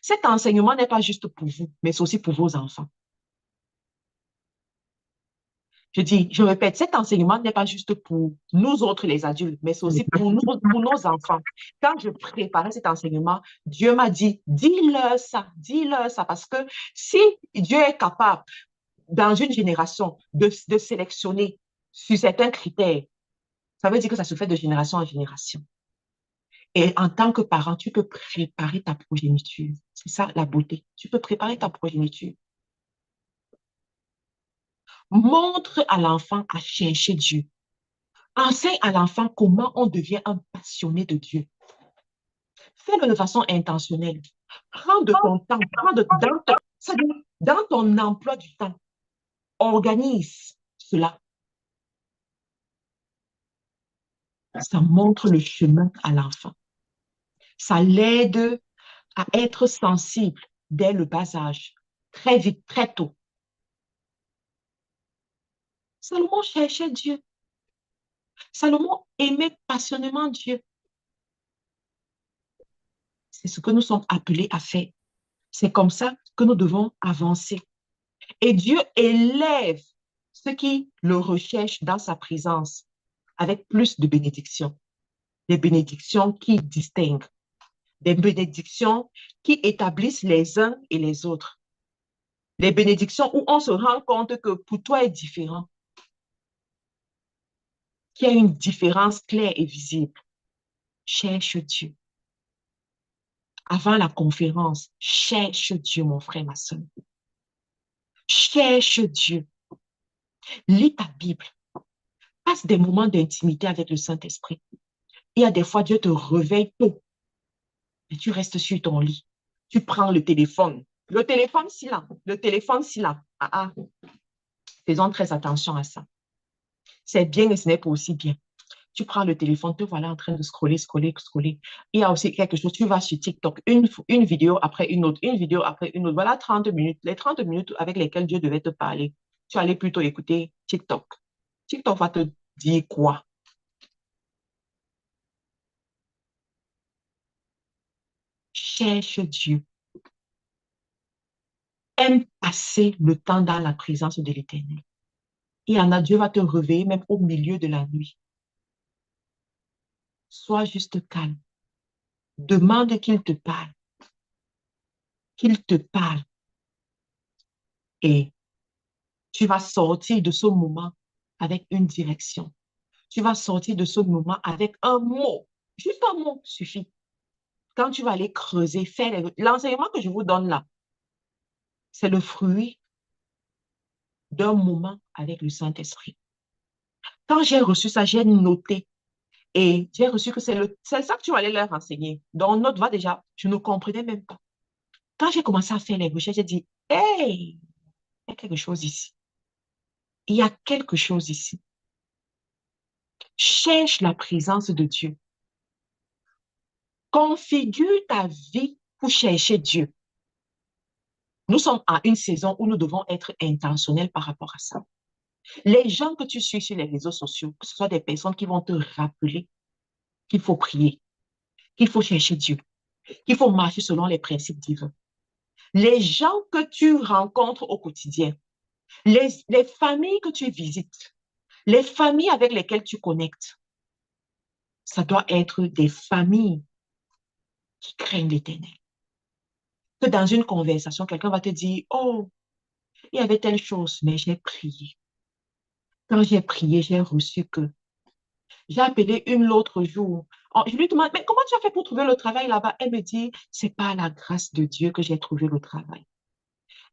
Cet enseignement n'est pas juste pour vous, mais c'est aussi pour vos enfants. Je répète, cet enseignement n'est pas juste pour nous autres les adultes, mais c'est aussi pour nos enfants. Quand je préparais cet enseignement, Dieu m'a dit, dis-leur ça, parce que si Dieu est capable, dans une génération, de sélectionner sur certains critères, ça veut dire que ça se fait de génération en génération. Et en tant que parent, tu peux préparer ta progéniture. C'est ça la beauté. Tu peux préparer ta progéniture. Montre à l'enfant à chercher Dieu. Enseigne à l'enfant comment on devient un passionné de Dieu. Fais-le de façon intentionnelle. Prends de ton temps, dans ton emploi du temps. Organise cela. Ça montre le chemin à l'enfant. Ça l'aide à être sensible dès le bas âge, très vite, très tôt. Salomon cherchait Dieu. Salomon aimait passionnément Dieu. C'est ce que nous sommes appelés à faire. C'est comme ça que nous devons avancer. Et Dieu élève ceux qui le recherchent dans sa présence avec plus de bénédictions. Des bénédictions qui distinguent. Des bénédictions qui établissent les uns et les autres. Les bénédictions où on se rend compte que pour toi est différent. Qu'il y a une différence claire et visible. Cherche Dieu. Avant la conférence, cherche Dieu, mon frère, ma soeur. Cherche Dieu. Lis ta Bible. Passe des moments d'intimité avec le Saint-Esprit. Il y a des fois, Dieu te réveille tôt et tu restes sur ton lit. Tu prends le téléphone. Le téléphone, si là. Le téléphone, si là. Ah, ah. Faisons très attention à ça. C'est bien et ce n'est pas aussi bien. Tu prends le téléphone, te voilà en train de scroller, scroller, scroller. Il y a aussi quelque chose, tu vas sur TikTok, une vidéo après une autre, une vidéo après une autre. Voilà 30 minutes, les 30 minutes avec lesquelles Dieu devait te parler. Tu allais plutôt écouter TikTok. TikTok va te dire quoi? Cherche Dieu. Aime passer le temps dans la présence de l'Éternel. Il y en a, Dieu va te réveiller même au milieu de la nuit. Sois juste calme. Demande qu'il te parle. Qu'il te parle. Et tu vas sortir de ce moment avec une direction. Tu vas sortir de ce moment avec un mot. Juste un mot suffit. Quand tu vas aller creuser, faire l'enseignement que je vous donne là, c'est le fruit d'un moment avec le Saint-Esprit. Quand j'ai reçu ça, j'ai noté et j'ai reçu que c'est ça que tu vas aller leur enseigner. Donc, notre va déjà, je ne comprenais même pas. Quand j'ai commencé à faire les recherches, j'ai dit, hey, il y a quelque chose ici. Il y a quelque chose ici. Cherche la présence de Dieu. Configure ta vie pour chercher Dieu. Nous sommes à une saison où nous devons être intentionnels par rapport à ça. Les gens que tu suis sur les réseaux sociaux, que ce soit des personnes qui vont te rappeler qu'il faut prier, qu'il faut chercher Dieu, qu'il faut marcher selon les principes divins. Les gens que tu rencontres au quotidien, les familles que tu visites, les familles avec lesquelles tu connectes, ça doit être des familles qui craignent l'Éternel. Que dans une conversation, quelqu'un va te dire, oh, il y avait telle chose, mais j'ai prié. Quand j'ai prié, j'ai reçu que j'ai appelé une l'autre jour. Je lui demande, mais comment tu as fait pour trouver le travail là-bas? Elle me dit, c'est par la grâce de Dieu que j'ai trouvé le travail.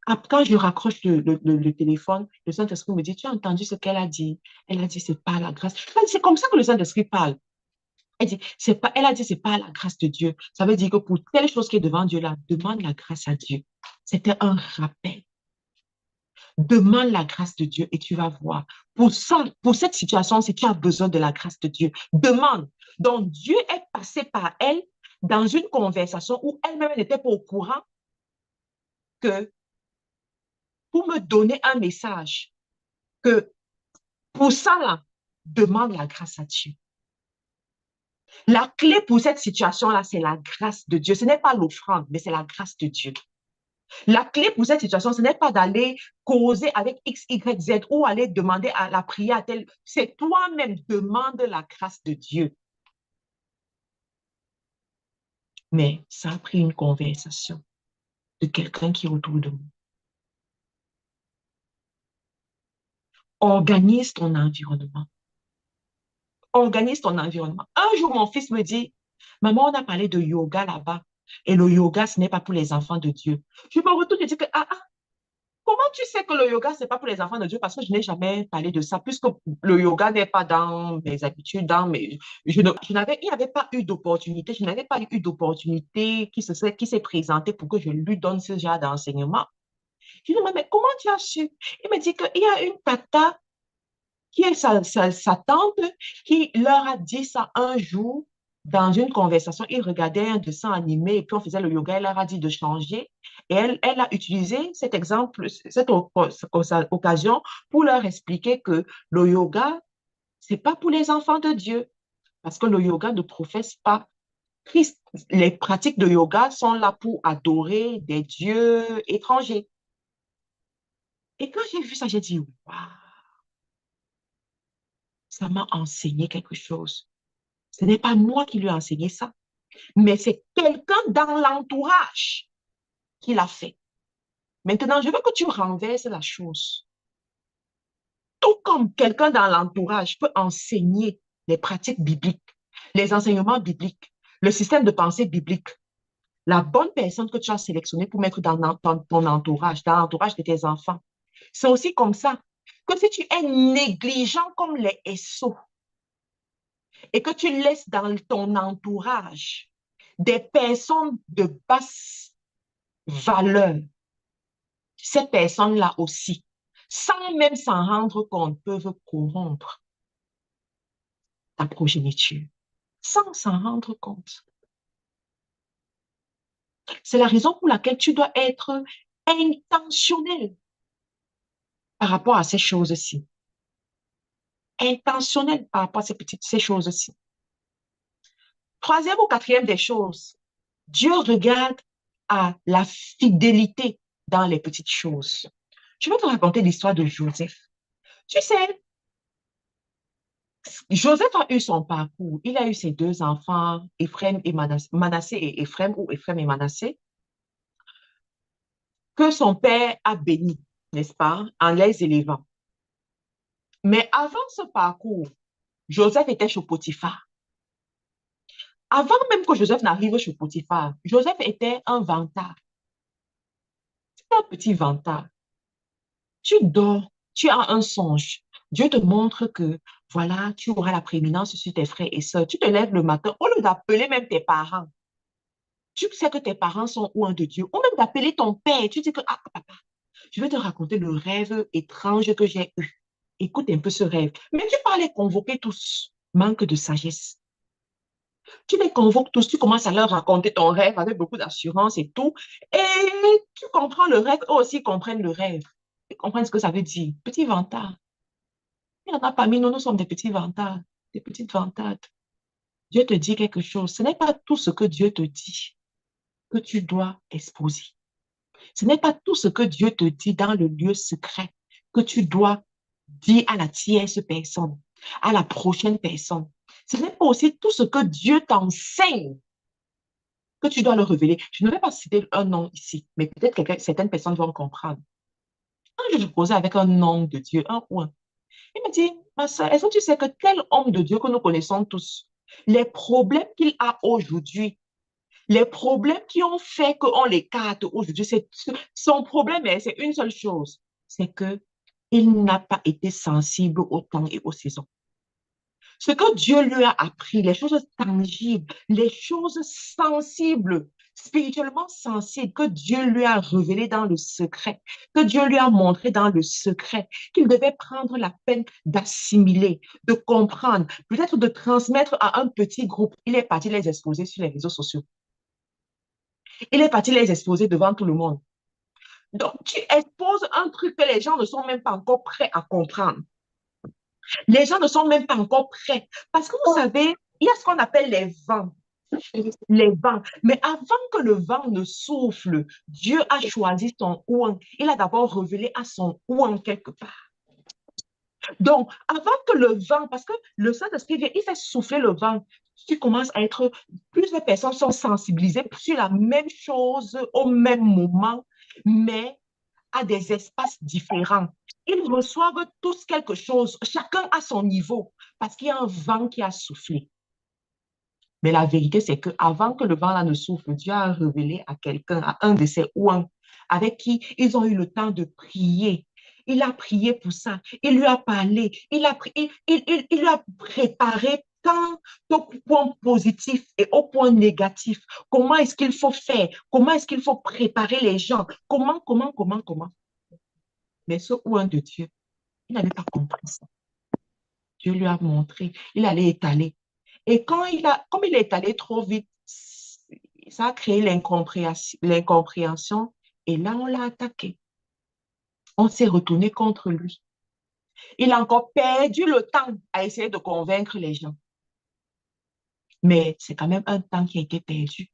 Quand je raccroche le téléphone, le Saint-Esprit me dit, tu as entendu ce qu'elle a dit? Elle a dit, c'est par la grâce. C'est comme ça que le Saint-Esprit parle. Elle a dit, c'est pas la grâce de Dieu. Ça veut dire que pour telle chose qui est devant Dieu là, demande la grâce à Dieu. C'était un rappel. Demande la grâce de Dieu et tu vas voir. Pour ça, pour cette situation, si tu as besoin de la grâce de Dieu, demande. Donc, Dieu est passé par elle dans une conversation où elle-même n'était pas au courant que pour me donner un message, que pour ça, là, demande la grâce à Dieu. La clé pour cette situation-là, c'est la grâce de Dieu. Ce n'est pas l'offrande, mais c'est la grâce de Dieu. La clé pour cette situation, ce n'est pas d'aller causer avec X, Y, Z ou aller demander à la prière à tel. C'est toi-même, demande la grâce de Dieu. Mais ça a pris une conversation de quelqu'un qui est autour de nous. Organise ton environnement. Organise ton environnement. Un jour, mon fils me dit, maman, on a parlé de yoga là-bas. Et le yoga, ce n'est pas pour les enfants de Dieu. Je me retourne et dis que, comment tu sais que le yoga, ce n'est pas pour les enfants de Dieu? Parce que je n'ai jamais parlé de ça, puisque le yoga n'est pas dans mes habitudes, il n'y avait pas eu d'opportunité, je n'avais pas eu d'opportunité qui s'est présentée pour que je lui donne ce genre d'enseignement. Je lui dis, mais comment tu as su? Il me dit qu'il y a une tata qui est sa tante qui leur a dit ça un jour dans une conversation. Ils regardaient un dessin animé et puis on faisait le yoga. Elle leur a dit de changer. Et elle a utilisé cet exemple, cette occasion pour leur expliquer que le yoga, c'est pas pour les enfants de Dieu. Parce que le yoga ne professe pas Christ. Les pratiques de yoga sont là pour adorer des dieux étrangers. Et quand j'ai vu ça, j'ai dit, waouh, ça m'a enseigné quelque chose. Ce n'est pas moi qui lui ai enseigné ça, mais c'est quelqu'un dans l'entourage qui l'a fait. Maintenant, je veux que tu renverses la chose. Tout comme quelqu'un dans l'entourage peut enseigner les pratiques bibliques, les enseignements bibliques, le système de pensée biblique, la bonne personne que tu as sélectionnée pour mettre dans ton entourage, dans l'entourage de tes enfants, C'est aussi comme ça que si tu es négligent comme les SO et que tu laisses dans ton entourage des personnes de basse valeur, ces personnes-là aussi, sans même s'en rendre compte, peuvent corrompre ta progéniture, sans s'en rendre compte. C'est la raison pour laquelle tu dois être intentionnel par rapport à ces choses-ci. Intentionnel par rapport à ces choses-ci. Troisième ou quatrième des choses, Dieu regarde à la fidélité dans les petites choses. Je vais te raconter l'histoire de Joseph. Tu sais, Joseph a eu son parcours. Il a eu ses deux enfants, Ephraim et Manassé et Ephraim, ou Ephraim et Manassé, que son père a béni, n'est-ce pas, en les élevant. Mais avant ce parcours, Joseph était chez Potiphar. Avant même que Joseph n'arrive chez Potiphar, Joseph était un vantard. C'est un petit vantard. Tu dors, tu as un songe. Dieu te montre que, voilà, tu auras la prééminence sur tes frères et sœurs. Tu te lèves le matin, au lieu d'appeler même tes parents, tu sais que tes parents sont loin de Dieu, ou même d'appeler ton père, tu dis que, ah, papa, je vais te raconter le rêve étrange que j'ai eu. Écoute un peu ce rêve. Mais tu vas les convoquer tous. Manque de sagesse. Tu les convoques tous, tu commences à leur raconter ton rêve avec beaucoup d'assurance et tout. Et tu comprends le rêve, eux aussi comprennent le rêve. Ils comprennent ce que ça veut dire. Petit vantard. Il y en a parmi nous, nous sommes des petits vantards, des petites vantades. Dieu te dit quelque chose. Ce n'est pas tout ce que Dieu te dit que tu dois exposer. Ce n'est pas tout ce que Dieu te dit dans le lieu secret que tu dois dire à la tierce personne, à la prochaine personne. Ce n'est pas aussi tout ce que Dieu t'enseigne que tu dois le révéler. Je ne vais pas citer un nom ici, mais peut-être que certaines personnes vont comprendre. Quand je causais avec un homme de Dieu, un ou un, il me dit, ma soeur, est-ce que tu sais que tel homme de Dieu que nous connaissons tous, les problèmes qu'il a aujourd'hui, les problèmes qui ont fait qu'on l'écarte aujourd'hui, son problème, c'est une seule chose, c'est que il n'a pas été sensible au temps et aux saisons. Ce que Dieu lui a appris, les choses tangibles, les choses sensibles, spirituellement sensibles, que Dieu lui a révélées dans le secret, que Dieu lui a montré dans le secret, qu'il devait prendre la peine d'assimiler, de comprendre, peut-être de transmettre à un petit groupe. Il est parti les exposer sur les réseaux sociaux. Il est parti les exposer devant tout le monde. Donc, tu exposes un truc que les gens ne sont même pas encore prêts à comprendre. Les gens ne sont même pas encore prêts. Parce que vous savez, il y a ce qu'on appelle les vents. Les vents. Mais avant que le vent ne souffle, Dieu a choisi son ouan. Il a d'abord révélé à son ouan quelque part. Donc, avant que le vent, parce que le Saint-Esprit vient, il fait souffler le vent. Tu commences à être, plusieurs personnes sont sensibilisées sur la même chose au même moment, mais à des espaces différents. Ils reçoivent tous quelque chose, chacun à son niveau, parce qu'il y a un vent qui a soufflé. Mais la vérité, c'est qu'avant que le vent là ne souffle, Dieu a révélé à quelqu'un, à un de ses ouans, avec qui ils ont eu le temps de prier. Il a prié pour ça. Il lui a parlé. Il lui a préparé tant au point positif et au point négatif. Comment est-ce qu'il faut faire? Comment est-ce qu'il faut préparer les gens? Comment? Mais ce ouin de Dieu, il n'avait pas compris ça. Dieu lui a montré. Il allait étaler. Et comme il est allé trop vite, ça a créé l'incompréhension. Et là, on l'a attaqué. On s'est retourné contre lui. Il a encore perdu le temps à essayer de convaincre les gens. Mais c'est quand même un temps qui a été perdu.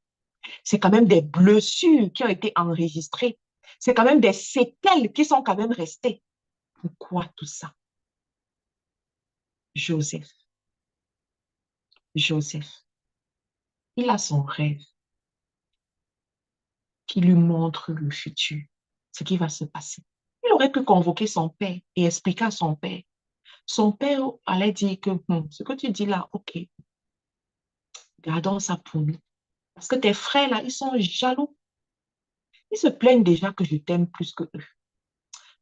C'est quand même des blessures qui ont été enregistrées. C'est quand même des séquelles qui sont quand même restées. Pourquoi tout ça? Joseph. Joseph. Il a son rêve qui lui montre le futur, ce qui va se passer. Il aurait pu convoquer son père et expliquer à son père. Son père allait dire que ce que tu dis là, ok, gardons ça pour nous. Parce que tes frères là, ils sont jaloux. Ils se plaignent déjà que je t'aime plus que eux.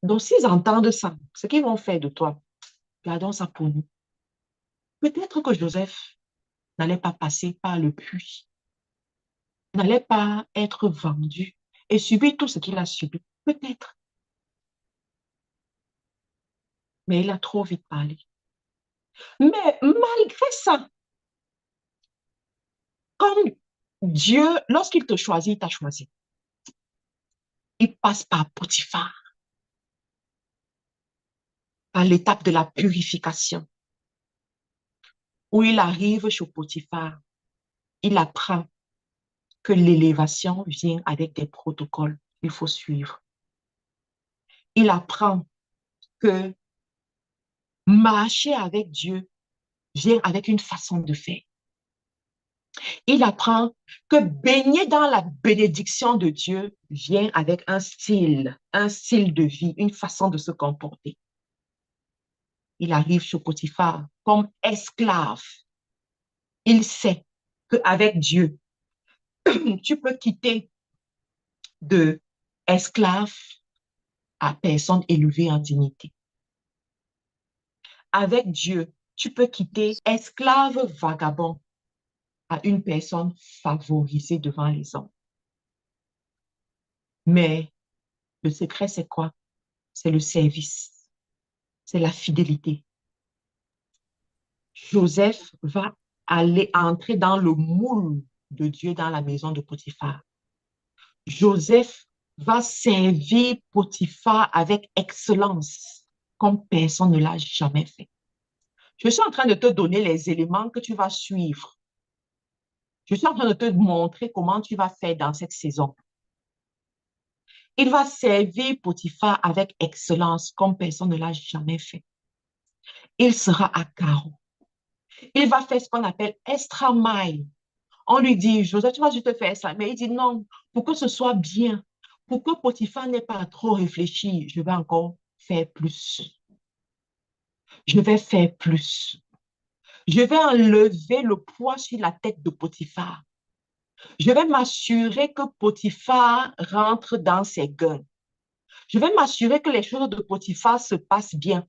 Donc, s'ils entendent ça, ce qu'ils vont faire de toi, gardons ça pour nous. Peut-être que Joseph n'allait pas passer par le puits, n'allait pas être vendu et subir tout ce qu'il a subi. Peut-être, mais il a trop vite parlé. Mais malgré ça, comme Dieu, lorsqu'il te choisit, il t'a choisi. Il passe par Potiphar, par l'étape de la purification, où il arrive chez Potiphar. Il apprend que l'élévation vient avec des protocoles qu'il faut suivre. Il apprend que marcher avec Dieu vient avec une façon de faire. Il apprend que baigner dans la bénédiction de Dieu vient avec un style de vie, une façon de se comporter. Il arrive chez Potiphar comme esclave. Il sait qu'avec Dieu, tu peux quitter de esclave à personne élevée en dignité. Avec Dieu, tu peux quitter esclave vagabond à une personne favorisée devant les hommes. Mais le secret, c'est quoi? C'est le service, c'est la fidélité. Joseph va aller entrer dans le moule de Dieu dans la maison de Potiphar. Joseph va servir Potiphar avec excellence, comme personne ne l'a jamais fait. Je suis en train de te donner les éléments que tu vas suivre. Je suis en train de te montrer comment tu vas faire dans cette saison. Il va servir Potiphar avec excellence, comme personne ne l'a jamais fait. Il sera à carreau. Il va faire ce qu'on appelle extra mile. On lui dit, Joseph, tu vas juste faire ça. Mais il dit non, pour que ce soit bien, pour que Potiphar n'ait pas trop réfléchi, je vais encore faire plus. Je vais faire plus. Je vais enlever le poids sur la tête de Potiphar. Je vais m'assurer que Potiphar rentre dans ses gains. Je vais m'assurer que les choses de Potiphar se passent bien.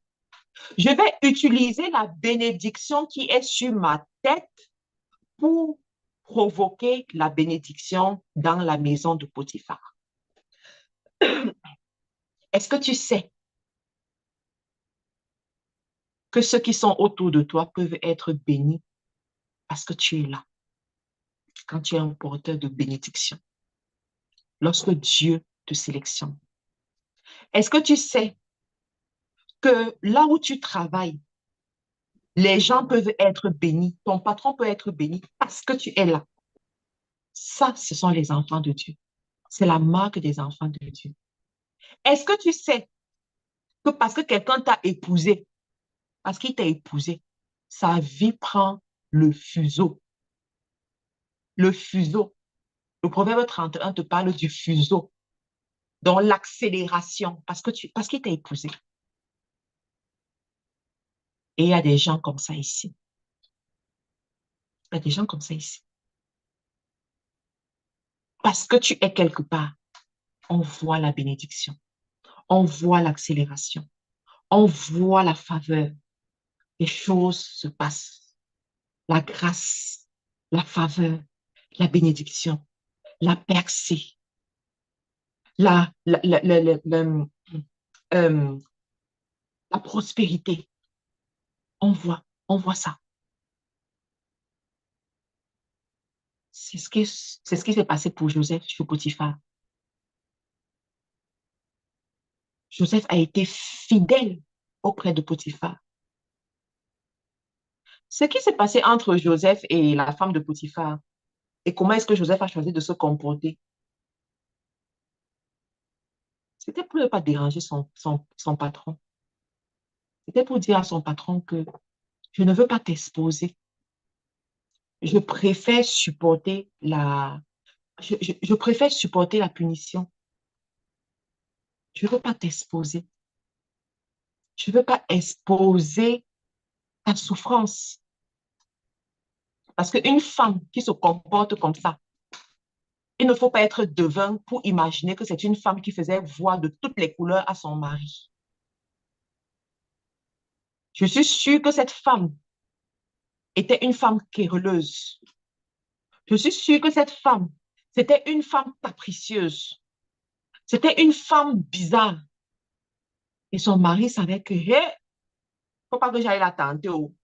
Je vais utiliser la bénédiction qui est sur ma tête pour provoquer la bénédiction dans la maison de Potiphar. Est-ce que tu sais que ceux qui sont autour de toi peuvent être bénis parce que tu es là, quand tu es un porteur de bénédiction, lorsque Dieu te sélectionne? Est-ce que tu sais que là où tu travailles, les gens peuvent être bénis, ton patron peut être béni parce que tu es là? Ça, ce sont les enfants de Dieu. C'est la marque des enfants de Dieu. Est-ce que tu sais que parce que quelqu'un t'a épousé, parce qu'il t'a épousé, sa vie prend le fuseau. Le fuseau. Le proverbe 31 te parle du fuseau, donc l'accélération, parce qu'il t'a épousé. Et il y a des gens comme ça ici. Il y a des gens comme ça ici. Parce que tu es quelque part, on voit la bénédiction, on voit l'accélération, on voit la faveur. Les choses se passent. La grâce, la faveur, la bénédiction, la percée, la, la, la, la, la, la, euh, la prospérité. On voit ça. C'est ce qui s'est passé pour Joseph chez Potiphar. Joseph a été fidèle auprès de Potiphar. Ce qui s'est passé entre Joseph et la femme de Potiphar, et comment est-ce que Joseph a choisi de se comporter, c'était pour ne pas déranger son patron. C'était pour dire à son patron que je ne veux pas t'exposer. Je préfère supporter je préfère supporter la punition. Je ne veux pas t'exposer. Je ne veux pas exposer ta souffrance. Parce qu'une femme qui se comporte comme ça, Il ne faut pas être devin pour imaginer que c'est une femme qui faisait voir de toutes les couleurs à son mari. Je suis sûre que cette femme était une femme querelleuse. Je suis sûre que cette femme, c'était une femme capricieuse. C'était une femme bizarre. Et son mari savait que, hé, faut pas que j'aille la tenter. Oh.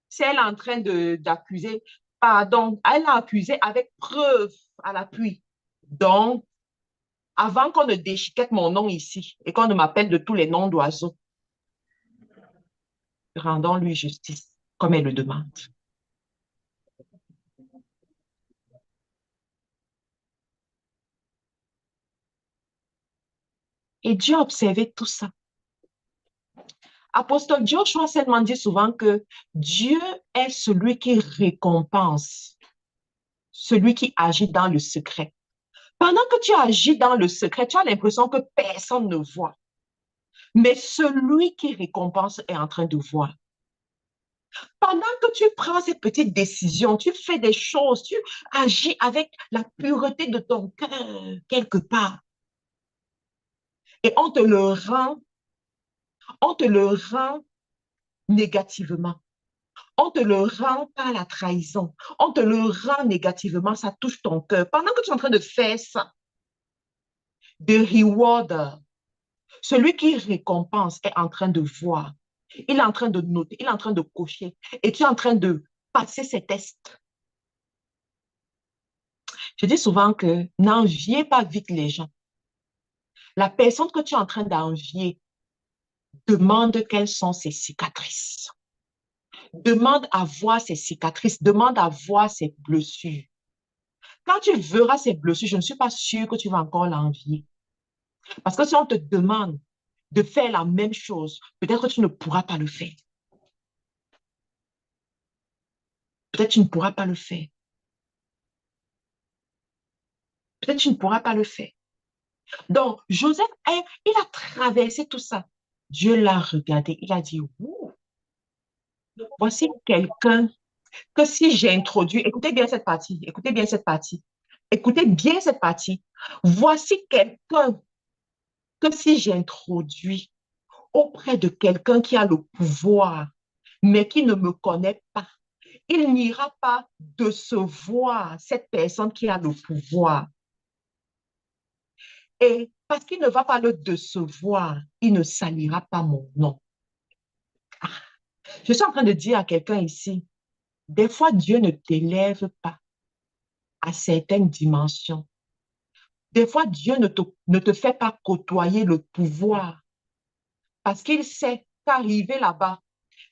Si elle est en train d'accuser, pardon, elle l'a accusé avec preuve à l'appui. Donc, avant qu'on ne déchiquette mon nom ici et qu'on ne m'appelle de tous les noms d'oiseaux, rendons-lui justice comme elle le demande. Et Dieu a observé tout ça. Apostole Joshua seulement dit souvent que Dieu est celui qui récompense, celui qui agit dans le secret. Pendant que tu agis dans le secret, tu as l'impression que personne ne voit. Mais celui qui récompense est en train de voir. Pendant que tu prends ces petites décisions, tu fais des choses, tu agis avec la pureté de ton cœur quelque part. Et on te le rend négativement. On te le rend par la trahison. On te le rend négativement, ça touche ton cœur. Pendant que tu es en train de faire ça, the rewarder, celui qui récompense est en train de voir. Il est en train de noter, il est en train de cocher. Et tu es en train de passer ces tests. Je dis souvent que n'enviez pas vite les gens. La personne que tu es en train d'envier demande quelles sont ses cicatrices. Demande à voir ses cicatrices, demande à voir ses blessures. Quand tu verras ses blessures, je ne suis pas sûre que tu vas encore l'envier. Parce que si on te demande de faire la même chose, peut-être que tu ne pourras pas le faire. Peut-être que tu ne pourras pas le faire. Peut-être que tu ne pourras pas le faire. Donc, Joseph, il a traversé tout ça. Dieu l'a regardé. Il a dit, ouh, voici quelqu'un que si j'introduis, écoutez bien cette partie, écoutez bien cette partie, écoutez bien cette partie. Voici quelqu'un que si j'introduis auprès de quelqu'un qui a le pouvoir, mais qui ne me connaît pas, il n'ira pas décevoir cette personne qui a le pouvoir. Et parce qu'il ne va pas le décevoir, il ne salira pas mon nom. Ah, je suis en train de dire à quelqu'un ici, des fois, Dieu ne t'élève pas à certaines dimensions. Des fois, Dieu ne te fait pas côtoyer le pouvoir parce qu'il sait qu'arriver là-bas,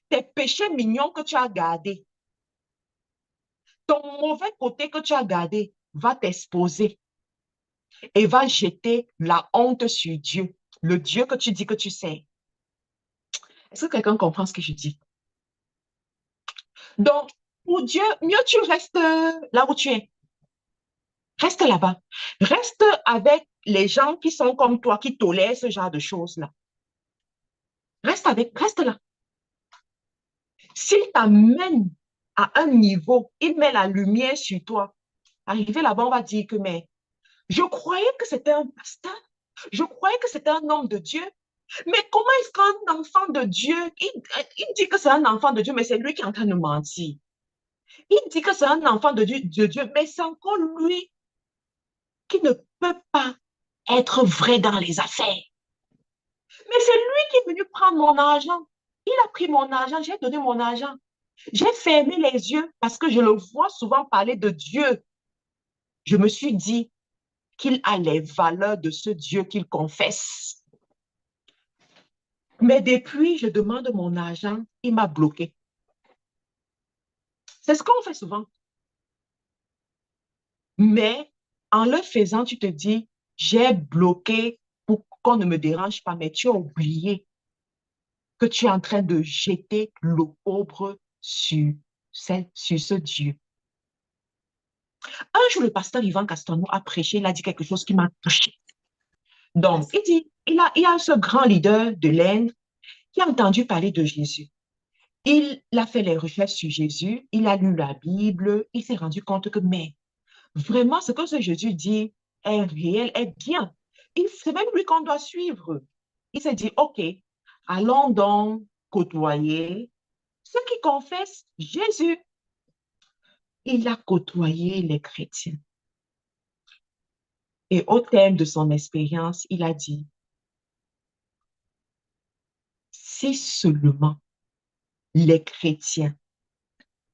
tes péchés mignons que tu as gardés, ton mauvais côté que tu as gardé va t'exposer et va jeter la honte sur Dieu, le Dieu que tu dis que tu sais. Est-ce que quelqu'un comprend ce que je dis? Donc, pour Dieu, mieux tu restes là où tu es. Reste là-bas. Reste avec les gens qui sont comme toi, qui tolèrent ce genre de choses-là. Reste là. S'il t'amène à un niveau, il met la lumière sur toi. Arrivé là-bas, on va dire que, mais je croyais que c'était un pasteur. Je croyais que c'était un homme de Dieu. Mais comment est-ce qu'un enfant de Dieu, il dit que c'est un enfant de Dieu, mais c'est lui qui est en train de mentir. Il dit que c'est un enfant de Dieu, mais c'est encore lui qui ne peut pas être vrai dans les affaires. Mais c'est lui qui est venu prendre mon argent. Il a pris mon argent, j'ai donné mon argent. J'ai fermé les yeux parce que je le vois souvent parler de Dieu. Je me suis dit qu'il a les valeurs de ce Dieu qu'il confesse. Mais depuis, je demande mon argent, il m'a bloqué. C'est ce qu'on fait souvent. Mais en le faisant, tu te dis, j'ai bloqué pour qu'on ne me dérange pas, mais tu as oublié que tu es en train de jeter l'opprobre sur ce Dieu. Un jour, le pasteur Yvan Castelnau a prêché, il a dit quelque chose qui m'a touché. Donc, il dit, il y a ce grand leader de l'Inde qui a entendu parler de Jésus. Il a fait les recherches sur Jésus, il a lu la Bible, il s'est rendu compte que, mais Vraiment, ce que ce Jésus dit est réel, est bien. C'est même lui qu'on doit suivre. Il s'est dit, OK, allons donc côtoyer ceux qui confessent Jésus. Il a côtoyé les chrétiens. Et au terme de son expérience, il a dit, si seulement les chrétiens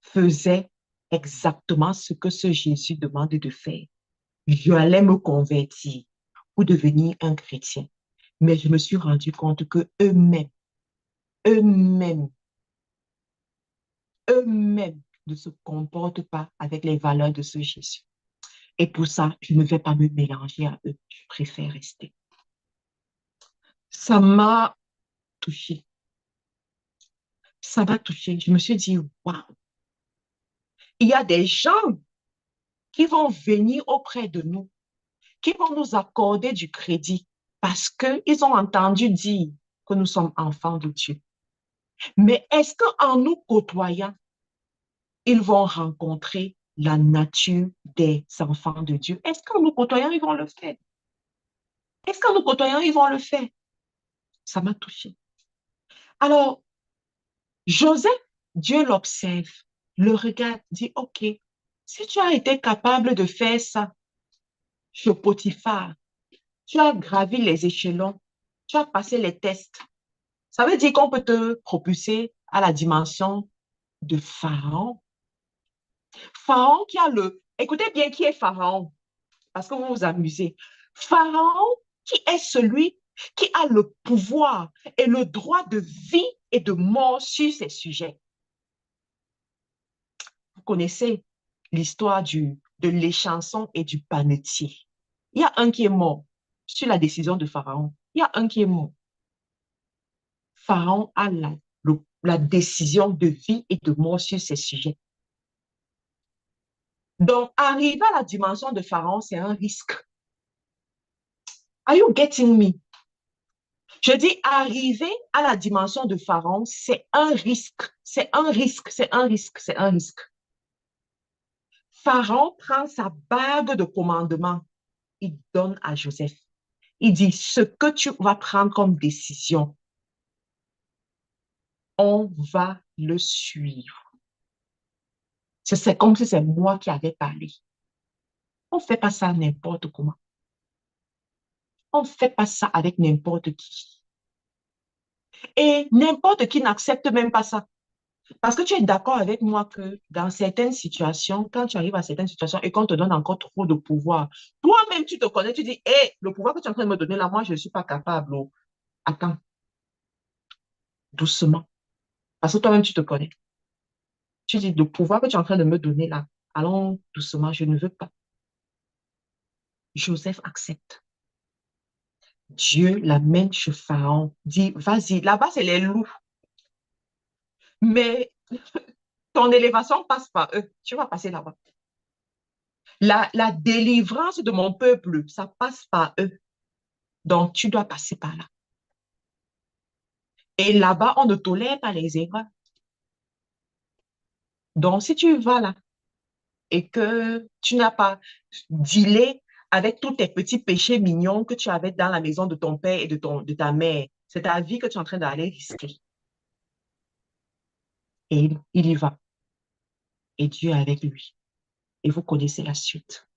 faisaient exactement ce que ce Jésus demande de faire, je allais me convertir pour devenir un chrétien. Mais je me suis rendu compte que eux-mêmes, eux-mêmes ne se comportent pas avec les valeurs de ce Jésus. Et pour ça, je ne vais pas me mélanger à eux. Je préfère rester. Ça m'a touchée. Ça m'a touchée. Je me suis dit, waouh, il y a des gens qui vont venir auprès de nous, qui vont nous accorder du crédit parce qu'ils ont entendu dire que nous sommes enfants de Dieu. Mais est-ce qu'en nous côtoyant, ils vont rencontrer la nature des enfants de Dieu? Est-ce qu'en nous côtoyant, ils vont le faire? Est-ce qu'en nous côtoyant, ils vont le faire? Ça m'a touchée. Alors, Joseph, Dieu l'observe, le regarde, dit, OK, si tu as été capable de faire ça chez Potiphar, tu as gravi les échelons, tu as passé les tests. Ça veut dire qu'on peut te propulser à la dimension de Pharaon. Pharaon qui a le... Écoutez bien qui est Pharaon, parce que vous vous amusez. Pharaon qui est celui qui a le pouvoir et le droit de vie et de mort sur ses sujets. Vous connaissez l'histoire de l'échanson et du panetier. Il y a un qui est mort sur la décision de Pharaon. Il y a un qui est mort. Pharaon a la décision de vie et de mort sur ses sujets. Donc, arriver à la dimension de Pharaon, c'est un risque. Are you getting me? Je dis arriver à la dimension de Pharaon, c'est un risque. C'est un risque, c'est un risque, c'est un risque. Pharaon prend sa bague de commandement. Il donne à Joseph. Il dit, ce que tu vas prendre comme décision, on va le suivre. C'est comme si c'est moi qui avais parlé. On ne fait pas ça n'importe comment. On ne fait pas ça avec n'importe qui. Et n'importe qui n'accepte même pas ça. Parce que tu es d'accord avec moi que dans certaines situations, quand tu arrives à certaines situations et qu'on te donne encore trop de pouvoir, toi-même, tu te connais, tu dis, hé, le pouvoir que tu es en train de me donner là, moi, je ne suis pas capable. Oh. Attends, doucement. Parce que toi-même, tu te connais. Tu dis, le pouvoir que tu es en train de me donner là, allons doucement, je ne veux pas. Joseph accepte. Dieu l'amène chez Pharaon, dit, vas-y, là-bas, c'est les loups. Mais ton élévation passe par eux. Tu vas passer là-bas. La délivrance de mon peuple, ça passe par eux. Donc, tu dois passer par là. Et là-bas, on ne tolère pas les erreurs. Donc, si tu vas là et que tu n'as pas dealé avec tous tes petits péchés mignons que tu avais dans la maison de ton père et de ta mère, c'est ta vie que tu es en train d'aller risquer. Et il y va. Et Dieu est avec lui. Et vous connaissez la suite.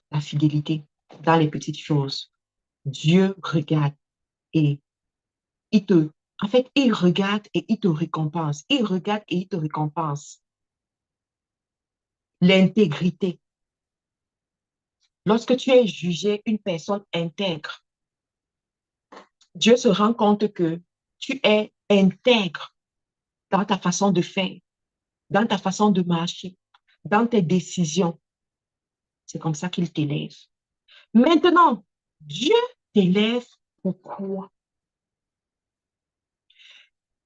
La fidélité dans les petites choses. Dieu regarde et il te... En fait, il regarde et il te récompense. Il regarde et il te récompense. L'intégrité. Lorsque tu es jugé une personne intègre, Dieu se rend compte que tu es intègre dans ta façon de faire, dans ta façon de marcher, dans tes décisions. C'est comme ça qu'il t'élève. Maintenant, Dieu t'élève pourquoi?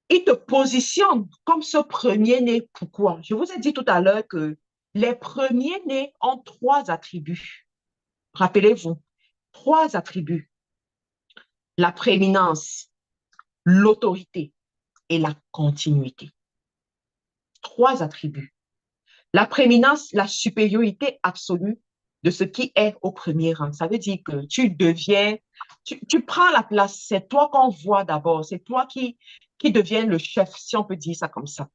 Il te positionne comme ce premier-né. Pourquoi? Je vous ai dit tout à l'heure que les premiers-nés ont trois attributs. Rappelez-vous, trois attributs. La prééminence, l'autorité et la continuité. Trois attributs. La prééminence, la supériorité absolue de ce qui est au premier rang. Ça veut dire que tu deviens, tu prends la place. C'est toi qu'on voit d'abord. C'est toi qui deviens le chef, si on peut dire ça comme ça.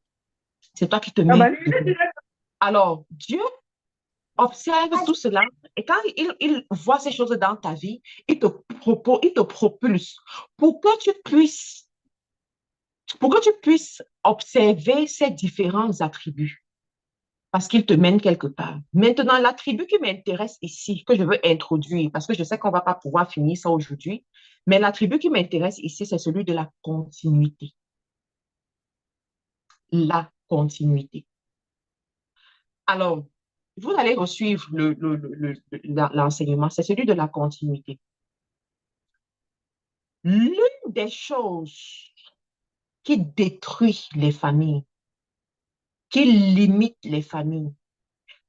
C'est toi qui te Ah bah, mets devant. Alors, Dieu observe tout cela et quand il voit ces choses dans ta vie, il te propulse pour que tu puisses, pour que tu puisses observer ces différents attributs parce qu'il te mène quelque part. Maintenant, l'attribut qui m'intéresse ici, que je veux introduire, parce que je sais qu'on ne va pas pouvoir finir ça aujourd'hui, mais l'attribut qui m'intéresse ici, c'est celui de la continuité. La continuité. Alors, vous allez resuivre l'enseignement, c'est celui de la continuité. L'une des choses qui détruit les familles, qui limite les familles,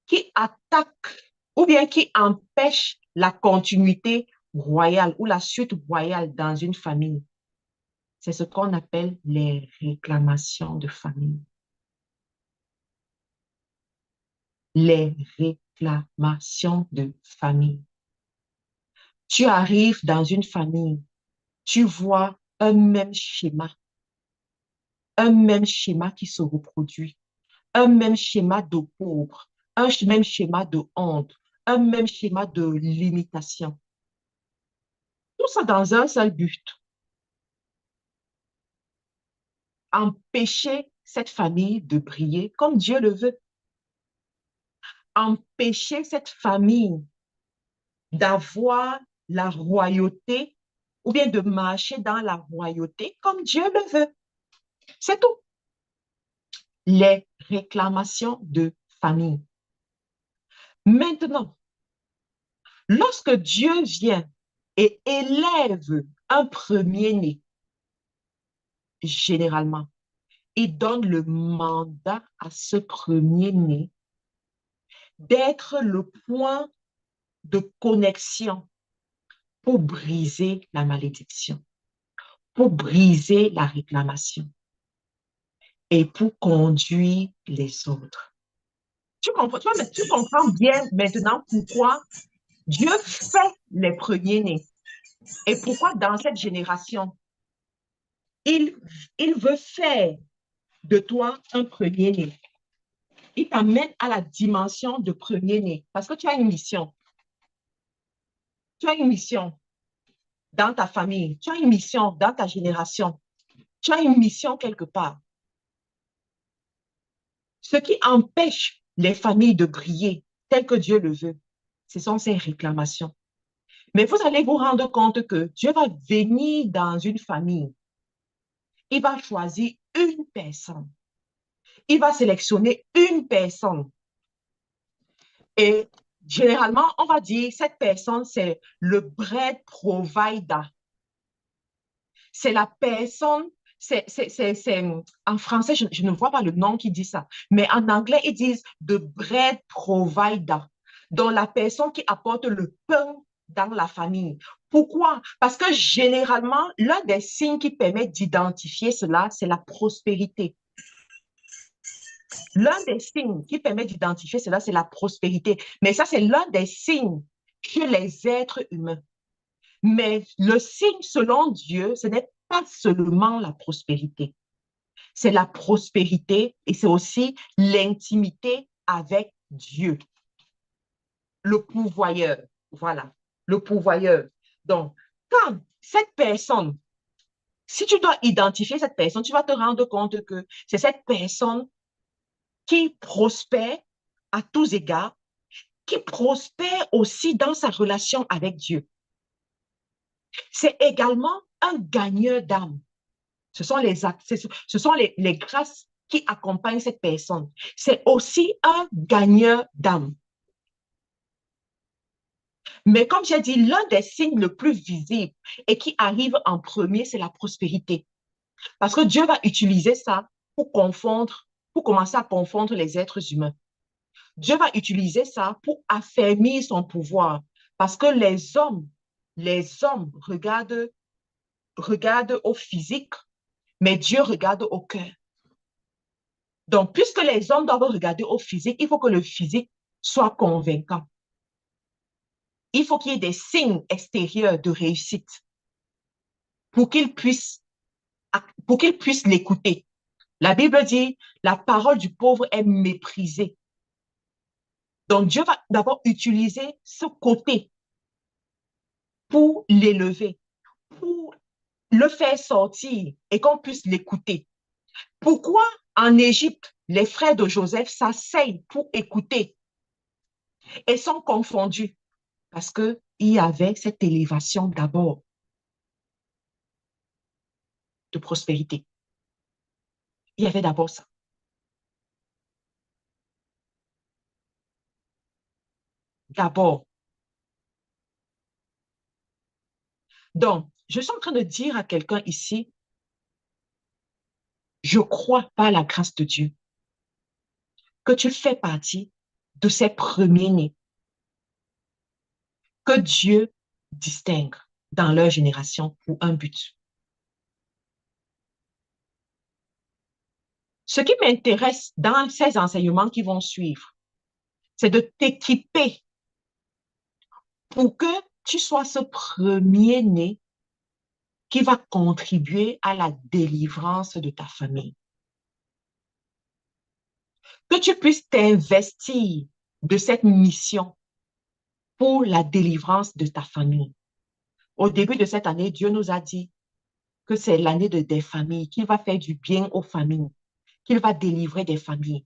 qui attaque ou bien qui empêche la continuité royale ou la suite royale dans une famille, c'est ce qu'on appelle les réclamations de famille. Les réclamations de famille. Tu arrives dans une famille, tu vois un même schéma qui se reproduit, un même schéma de pauvre, un même schéma de honte, un même schéma de limitation. Tout ça dans un seul but, empêcher cette famille de briller comme Dieu le veut, empêcher cette famille d'avoir la royauté ou bien de marcher dans la royauté comme Dieu le veut. C'est tout. Les réclamations de famille. Maintenant, lorsque Dieu vient et élève un premier-né, généralement, il donne le mandat à ce premier-né d'être le point de connexion pour briser la malédiction, pour briser la réclamation et pour conduire les autres. Tu comprends bien maintenant pourquoi Dieu fait les premiers-nés et pourquoi dans cette génération, il, il veut faire de toi un premier-né. Il t'amène à la dimension de premier-né parce que tu as une mission. Tu as une mission dans ta famille, tu as une mission dans ta génération, tu as une mission quelque part. Ce qui empêche les familles de briller tel que Dieu le veut, ce sont ces réclamations. Mais vous allez vous rendre compte que Dieu va venir dans une famille. Il va choisir une personne. Il va sélectionner une personne. Et généralement, on va dire cette personne, c'est le bread provider. C'est la personne, en français, je ne vois pas le nom qui dit ça, mais en anglais, ils disent the bread provider. Donc, la personne qui apporte le pain dans la famille. Pourquoi? Parce que généralement, l'un des signes qui permet d'identifier cela, c'est la prospérité. L'un des signes qui permet d'identifier cela, c'est la prospérité. Mais ça, c'est l'un des signes chez les êtres humains. Mais le signe selon Dieu, ce n'est pas seulement la prospérité. C'est la prospérité et c'est aussi l'intimité avec Dieu, le pourvoyeur. Voilà, le pourvoyeur. Donc, quand cette personne, si tu dois identifier cette personne, tu vas te rendre compte que c'est cette personne qui prospère à tous égards, qui prospère aussi dans sa relation avec Dieu. C'est également un gagneur d'âme. Ce sont les grâces qui accompagnent cette personne. C'est aussi un gagneur d'âme. Mais comme j'ai dit, l'un des signes le plus visible et qui arrive en premier, c'est la prospérité. Parce que Dieu va utiliser ça pour pour commencer à confondre les êtres humains. Dieu va utiliser ça pour affermir son pouvoir. Parce que les hommes regardent au physique, mais Dieu regarde au cœur. Donc, puisque les hommes doivent regarder au physique, il faut que le physique soit convaincant. Il faut qu'il y ait des signes extérieurs de réussite pour qu'ils puissent, pour qu'ils puissent l'écouter. La Bible dit, la parole du pauvre est méprisée. Donc, Dieu va d'abord utiliser ce côté pour l'élever, pour le faire sortir et qu'on puisse l'écouter. Pourquoi en Égypte, les frères de Joseph s'asseyent pour écouter et sont confondus? Parce qu'il y avait cette élévation d'abord de prospérité. Il y avait d'abord ça. D'abord. Donc, je suis en train de dire à quelqu'un ici, je crois par la grâce de Dieu que tu fais partie de ces premiers-nés que Dieu distingue dans leur génération pour un but. Ce qui m'intéresse dans ces enseignements qui vont suivre, c'est de t'équiper pour que tu sois ce premier-né qui va contribuer à la délivrance de ta famille. Que tu puisses t'investir de cette mission pour la délivrance de ta famille. Au début de cette année, Dieu nous a dit que c'est l'année des familles, qu'il va faire du bien aux familles, qu'il va délivrer des familles.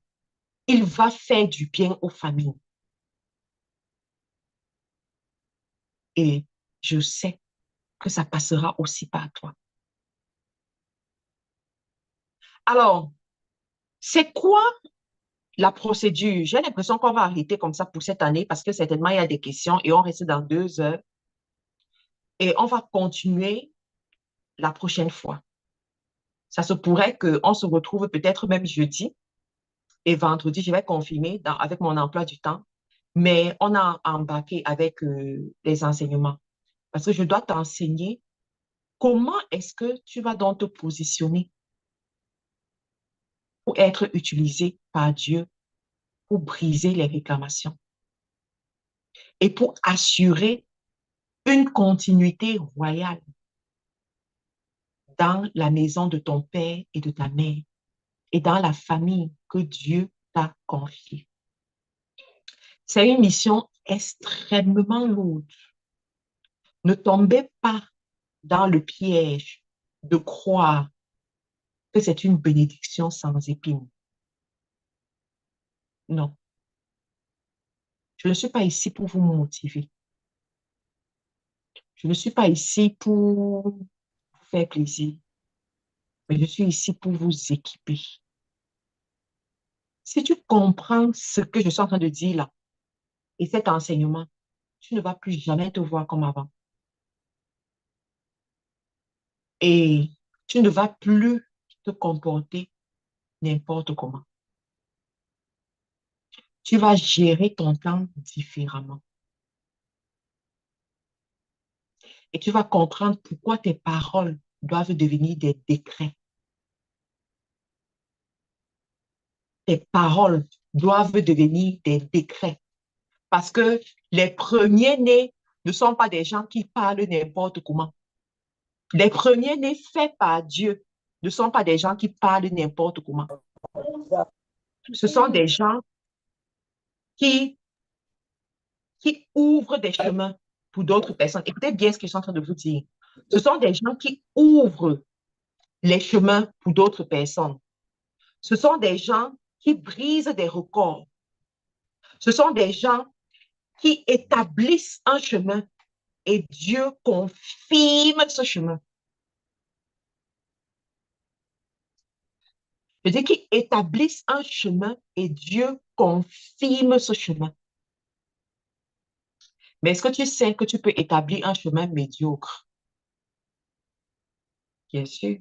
Il va faire du bien aux familles. Et je sais que ça passera aussi par toi. Alors, c'est quoi la procédure? J'ai l'impression qu'on va arrêter comme ça pour cette année parce que certainement il y a des questions et on reste dans 2 heures et on va continuer la prochaine fois. Ça se pourrait qu'on se retrouve peut-être même jeudi et vendredi, je vais confirmer avec mon emploi du temps, mais on a embarqué avec les enseignements parce que je dois t'enseigner comment est-ce que tu vas donc te positionner pour être utilisé par Dieu pour briser les réclamations et pour assurer une continuité royale dans la maison de ton père et de ta mère et dans la famille que Dieu t'a confiée. C'est une mission extrêmement lourde. Ne tombez pas dans le piège de croire que c'est une bénédiction sans épines. Non, je ne suis pas ici pour vous motiver. Je ne suis pas ici pour vous faire plaisir, mais je suis ici pour vous équiper. Si tu comprends ce que je suis en train de dire là et cet enseignement, tu ne vas plus jamais te voir comme avant. Et tu ne vas plus te comporter n'importe comment. Tu vas gérer ton temps différemment. Et tu vas comprendre pourquoi tes paroles doivent devenir des décrets. Tes paroles doivent devenir des décrets. Parce que les premiers-nés ne sont pas des gens qui parlent n'importe comment. Les premiers-nés faits par Dieu ne sont pas des gens qui parlent n'importe comment. Ce sont des gens qui, qui ouvrent des chemins pour d'autres personnes. Écoutez bien ce que je suis en train de vous dire. Ce sont des gens qui ouvrent les chemins pour d'autres personnes. Ce sont des gens qui brisent des records. Ce sont des gens qui établissent un chemin et Dieu confirme ce chemin. Je dis qu'ils établissent un chemin et Dieu confirme ce chemin. Mais est-ce que tu sais que tu peux établir un chemin médiocre? Bien sûr.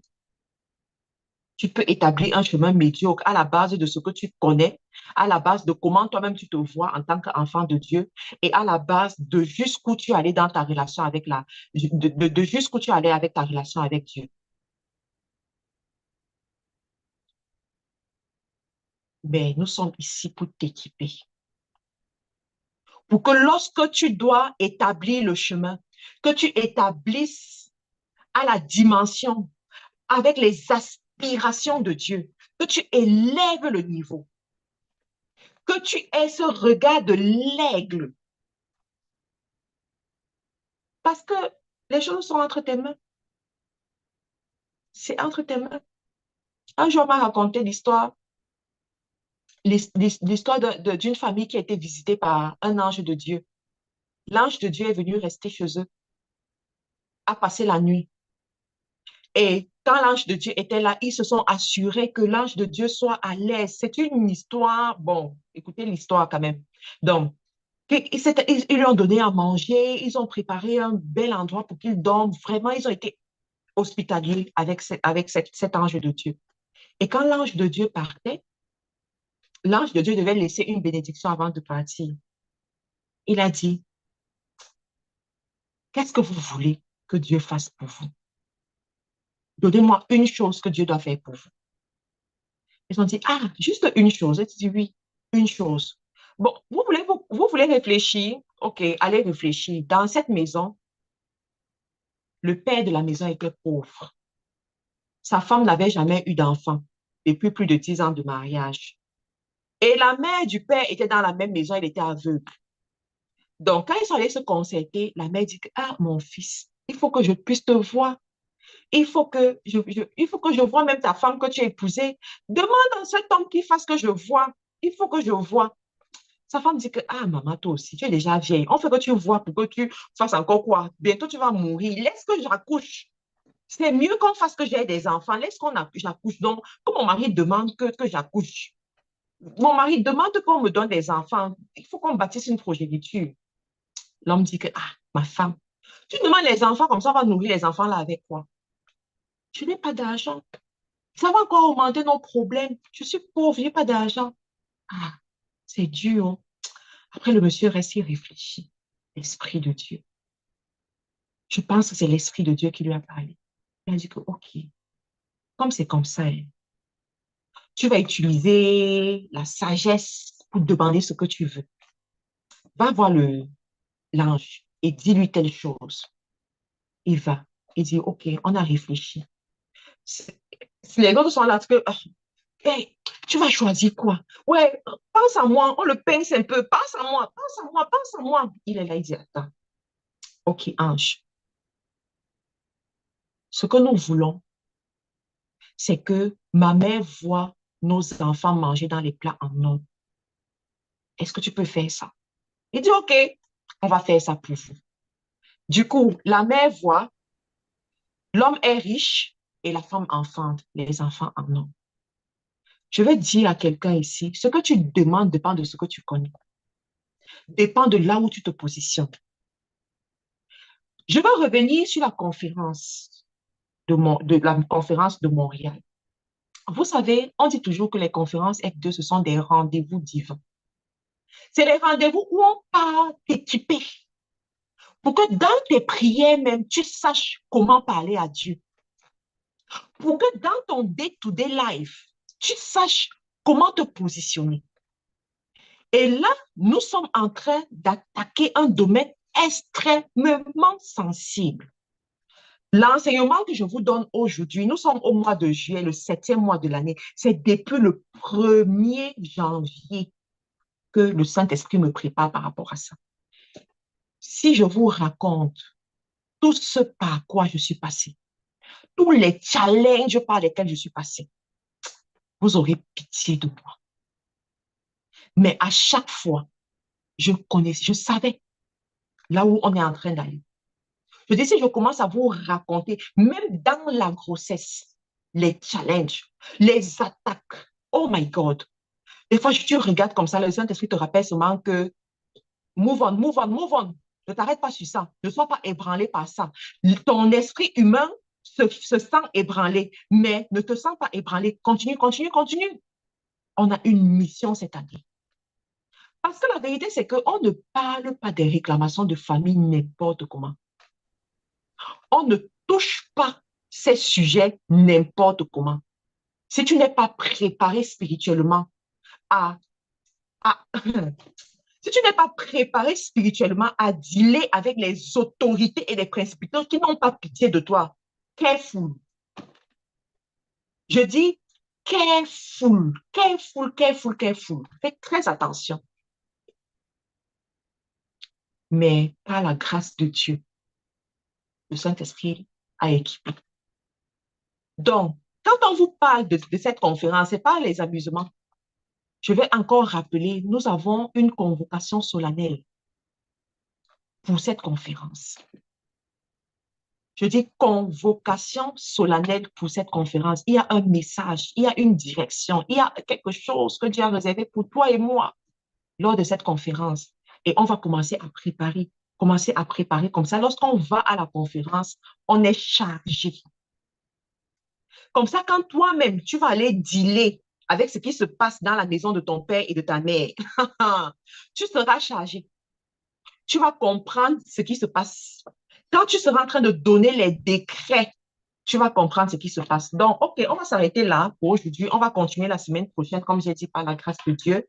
Tu peux établir un chemin médiocre à la base de ce que tu connais, à la base de comment toi-même tu te vois en tant qu'enfant de Dieu et à la base de jusqu'où tu allais dans ta relation avec de jusqu'où tu allais avec ta relation avec Dieu. Mais nous sommes ici pour t'équiper. Pour que lorsque tu dois établir le chemin, que tu établisses à la dimension, avec les aspirations de Dieu, que tu élèves le niveau, que tu aies ce regard de l'aigle. Parce que les choses sont entre tes mains. C'est entre tes mains. Un jour, on m'a raconté l'histoire d'une famille qui a été visitée par un ange de Dieu. L'ange de Dieu est venu rester chez eux, a passé la nuit. Et quand l'ange de Dieu était là, ils se sont assurés que l'ange de Dieu soit à l'aise. C'est une histoire, bon, écoutez l'histoire quand même. Donc, ils lui ont donné à manger, ils ont préparé un bel endroit pour qu'ils dorment. Vraiment, ils ont été hospitaliers avec cet ange de Dieu. Et quand l'ange de Dieu partait, l'ange de Dieu devait laisser une bénédiction avant de partir. Il a dit, qu'est-ce que vous voulez que Dieu fasse pour vous? Donnez-moi une chose que Dieu doit faire pour vous. Ils ont dit, ah, juste une chose. Il dit, oui, une chose. Bon, vous voulez réfléchir? OK, allez réfléchir. Dans cette maison, le père de la maison était pauvre. Sa femme n'avait jamais eu d'enfant depuis plus de 10 ans de mariage. Et la mère du père était dans la même maison, elle était aveugle. Donc, quand ils sont allés se concerter, la mère dit, ah, mon fils, il faut que je puisse te voir. Il faut que je voie même ta femme que tu as épousée. Demande à cet homme qu'il fasse que je vois. Il faut que je vois. Sa femme dit que, ah, maman, toi aussi, tu es déjà vieille. On fait que tu vois pour que tu fasses encore quoi? Bientôt, tu vas mourir. Laisse que j'accouche. C'est mieux qu'on fasse que j'ai des enfants. Laisse qu'on j'accouche. Donc, que mon mari demande que j'accouche. Mon mari demande qu'on me donne des enfants. Il faut qu'on bâtisse une progéniture. L'homme dit que, ah, ma femme, tu demandes les enfants comme ça, on va nourrir les enfants là avec quoi? Je n'ai pas d'argent. Ça va encore augmenter nos problèmes. Je suis pauvre, je n'ai pas d'argent. Ah, c'est dur, hein. Après, le monsieur reste, il réfléchit. L'Esprit de Dieu. Je pense que c'est l'Esprit de Dieu qui lui a parlé. Il a dit que, OK, comme c'est comme ça, hein, tu vas utiliser la sagesse pour demander ce que tu veux. Va voir l'ange et dis-lui telle chose. Il va. Il dit, OK, on a réfléchi. C'est- Les autres sont là, parce que, ah, hey, tu vas choisir quoi? Ouais, pense à moi, on le pince un peu. Pense à moi, pense à moi, pense à moi. Il est là, il dit, attends. OK, ange, ce que nous voulons, c'est que ma mère voit nos enfants manger dans les plats en or. Est-ce que tu peux faire ça? Il dit, OK, on va faire ça pour vous. Du coup, la mère voit, l'homme est riche et la femme enfante les enfants en or. Je vais dire à quelqu'un ici, ce que tu demandes dépend de ce que tu connais, dépend de là où tu te positionnes. Je vais revenir sur la conférence de la conférence de Montréal. Vous savez, on dit toujours que les conférences F2, ce sont des rendez-vous divins. C'est les rendez-vous où on part t'équiper pour que dans tes prières même, tu saches comment parler à Dieu. Pour que dans ton day-to-day life, tu saches comment te positionner. Et là, nous sommes en train d'attaquer un domaine extrêmement sensible. L'enseignement que je vous donne aujourd'hui, nous sommes au mois de juillet, le 7e mois de l'année. C'est depuis le 1er janvier que le Saint-Esprit me prépare par rapport à ça. Si je vous raconte tout ce par quoi je suis passée, tous les challenges par lesquels je suis passée, vous aurez pitié de moi. Mais à chaque fois, je savais là où on est en train d'aller. Je dis, si je commence à vous raconter, même dans la grossesse, les challenges, les attaques, oh my God. Des fois, tu regardes comme ça, le Saint-Esprit te rappelle seulement que move on, move on, move on. Ne t'arrête pas sur ça. Ne sois pas ébranlé par ça. Ton esprit humain se sent ébranlé, mais ne te sens pas ébranlé. Continue, continue, continue. On a une mission cette année. Parce que la vérité, c'est qu'on ne parle pas des réclamations de famille n'importe comment. On ne touche pas ces sujets n'importe comment. Si tu n'es pas préparé spirituellement, à si tu n'es pas préparé spirituellement à dealer avec les autorités et les principautés qui n'ont pas pitié de toi, careful. Je dis careful, careful, careful, careful. Fais très attention. Mais par la grâce de Dieu, le Saint-Esprit a équipé. Donc, quand on vous parle de cette conférence, c'est pas les amusements. Je vais encore rappeler, nous avons une convocation solennelle pour cette conférence. Je dis convocation solennelle pour cette conférence. Il y a un message, il y a une direction, il y a quelque chose que Dieu a réservé pour toi et moi lors de cette conférence. Et on va commencer à préparer, comme ça. Lorsqu'on va à la conférence, on est chargé. Comme ça, quand toi-même, tu vas aller dealer avec ce qui se passe dans la maison de ton père et de ta mère, tu seras chargé. Tu vas comprendre ce qui se passe. Quand tu seras en train de donner les décrets, tu vas comprendre ce qui se passe. Donc, OK, on va s'arrêter là pour aujourd'hui. On va continuer la semaine prochaine, comme j'ai dit, par la grâce de Dieu.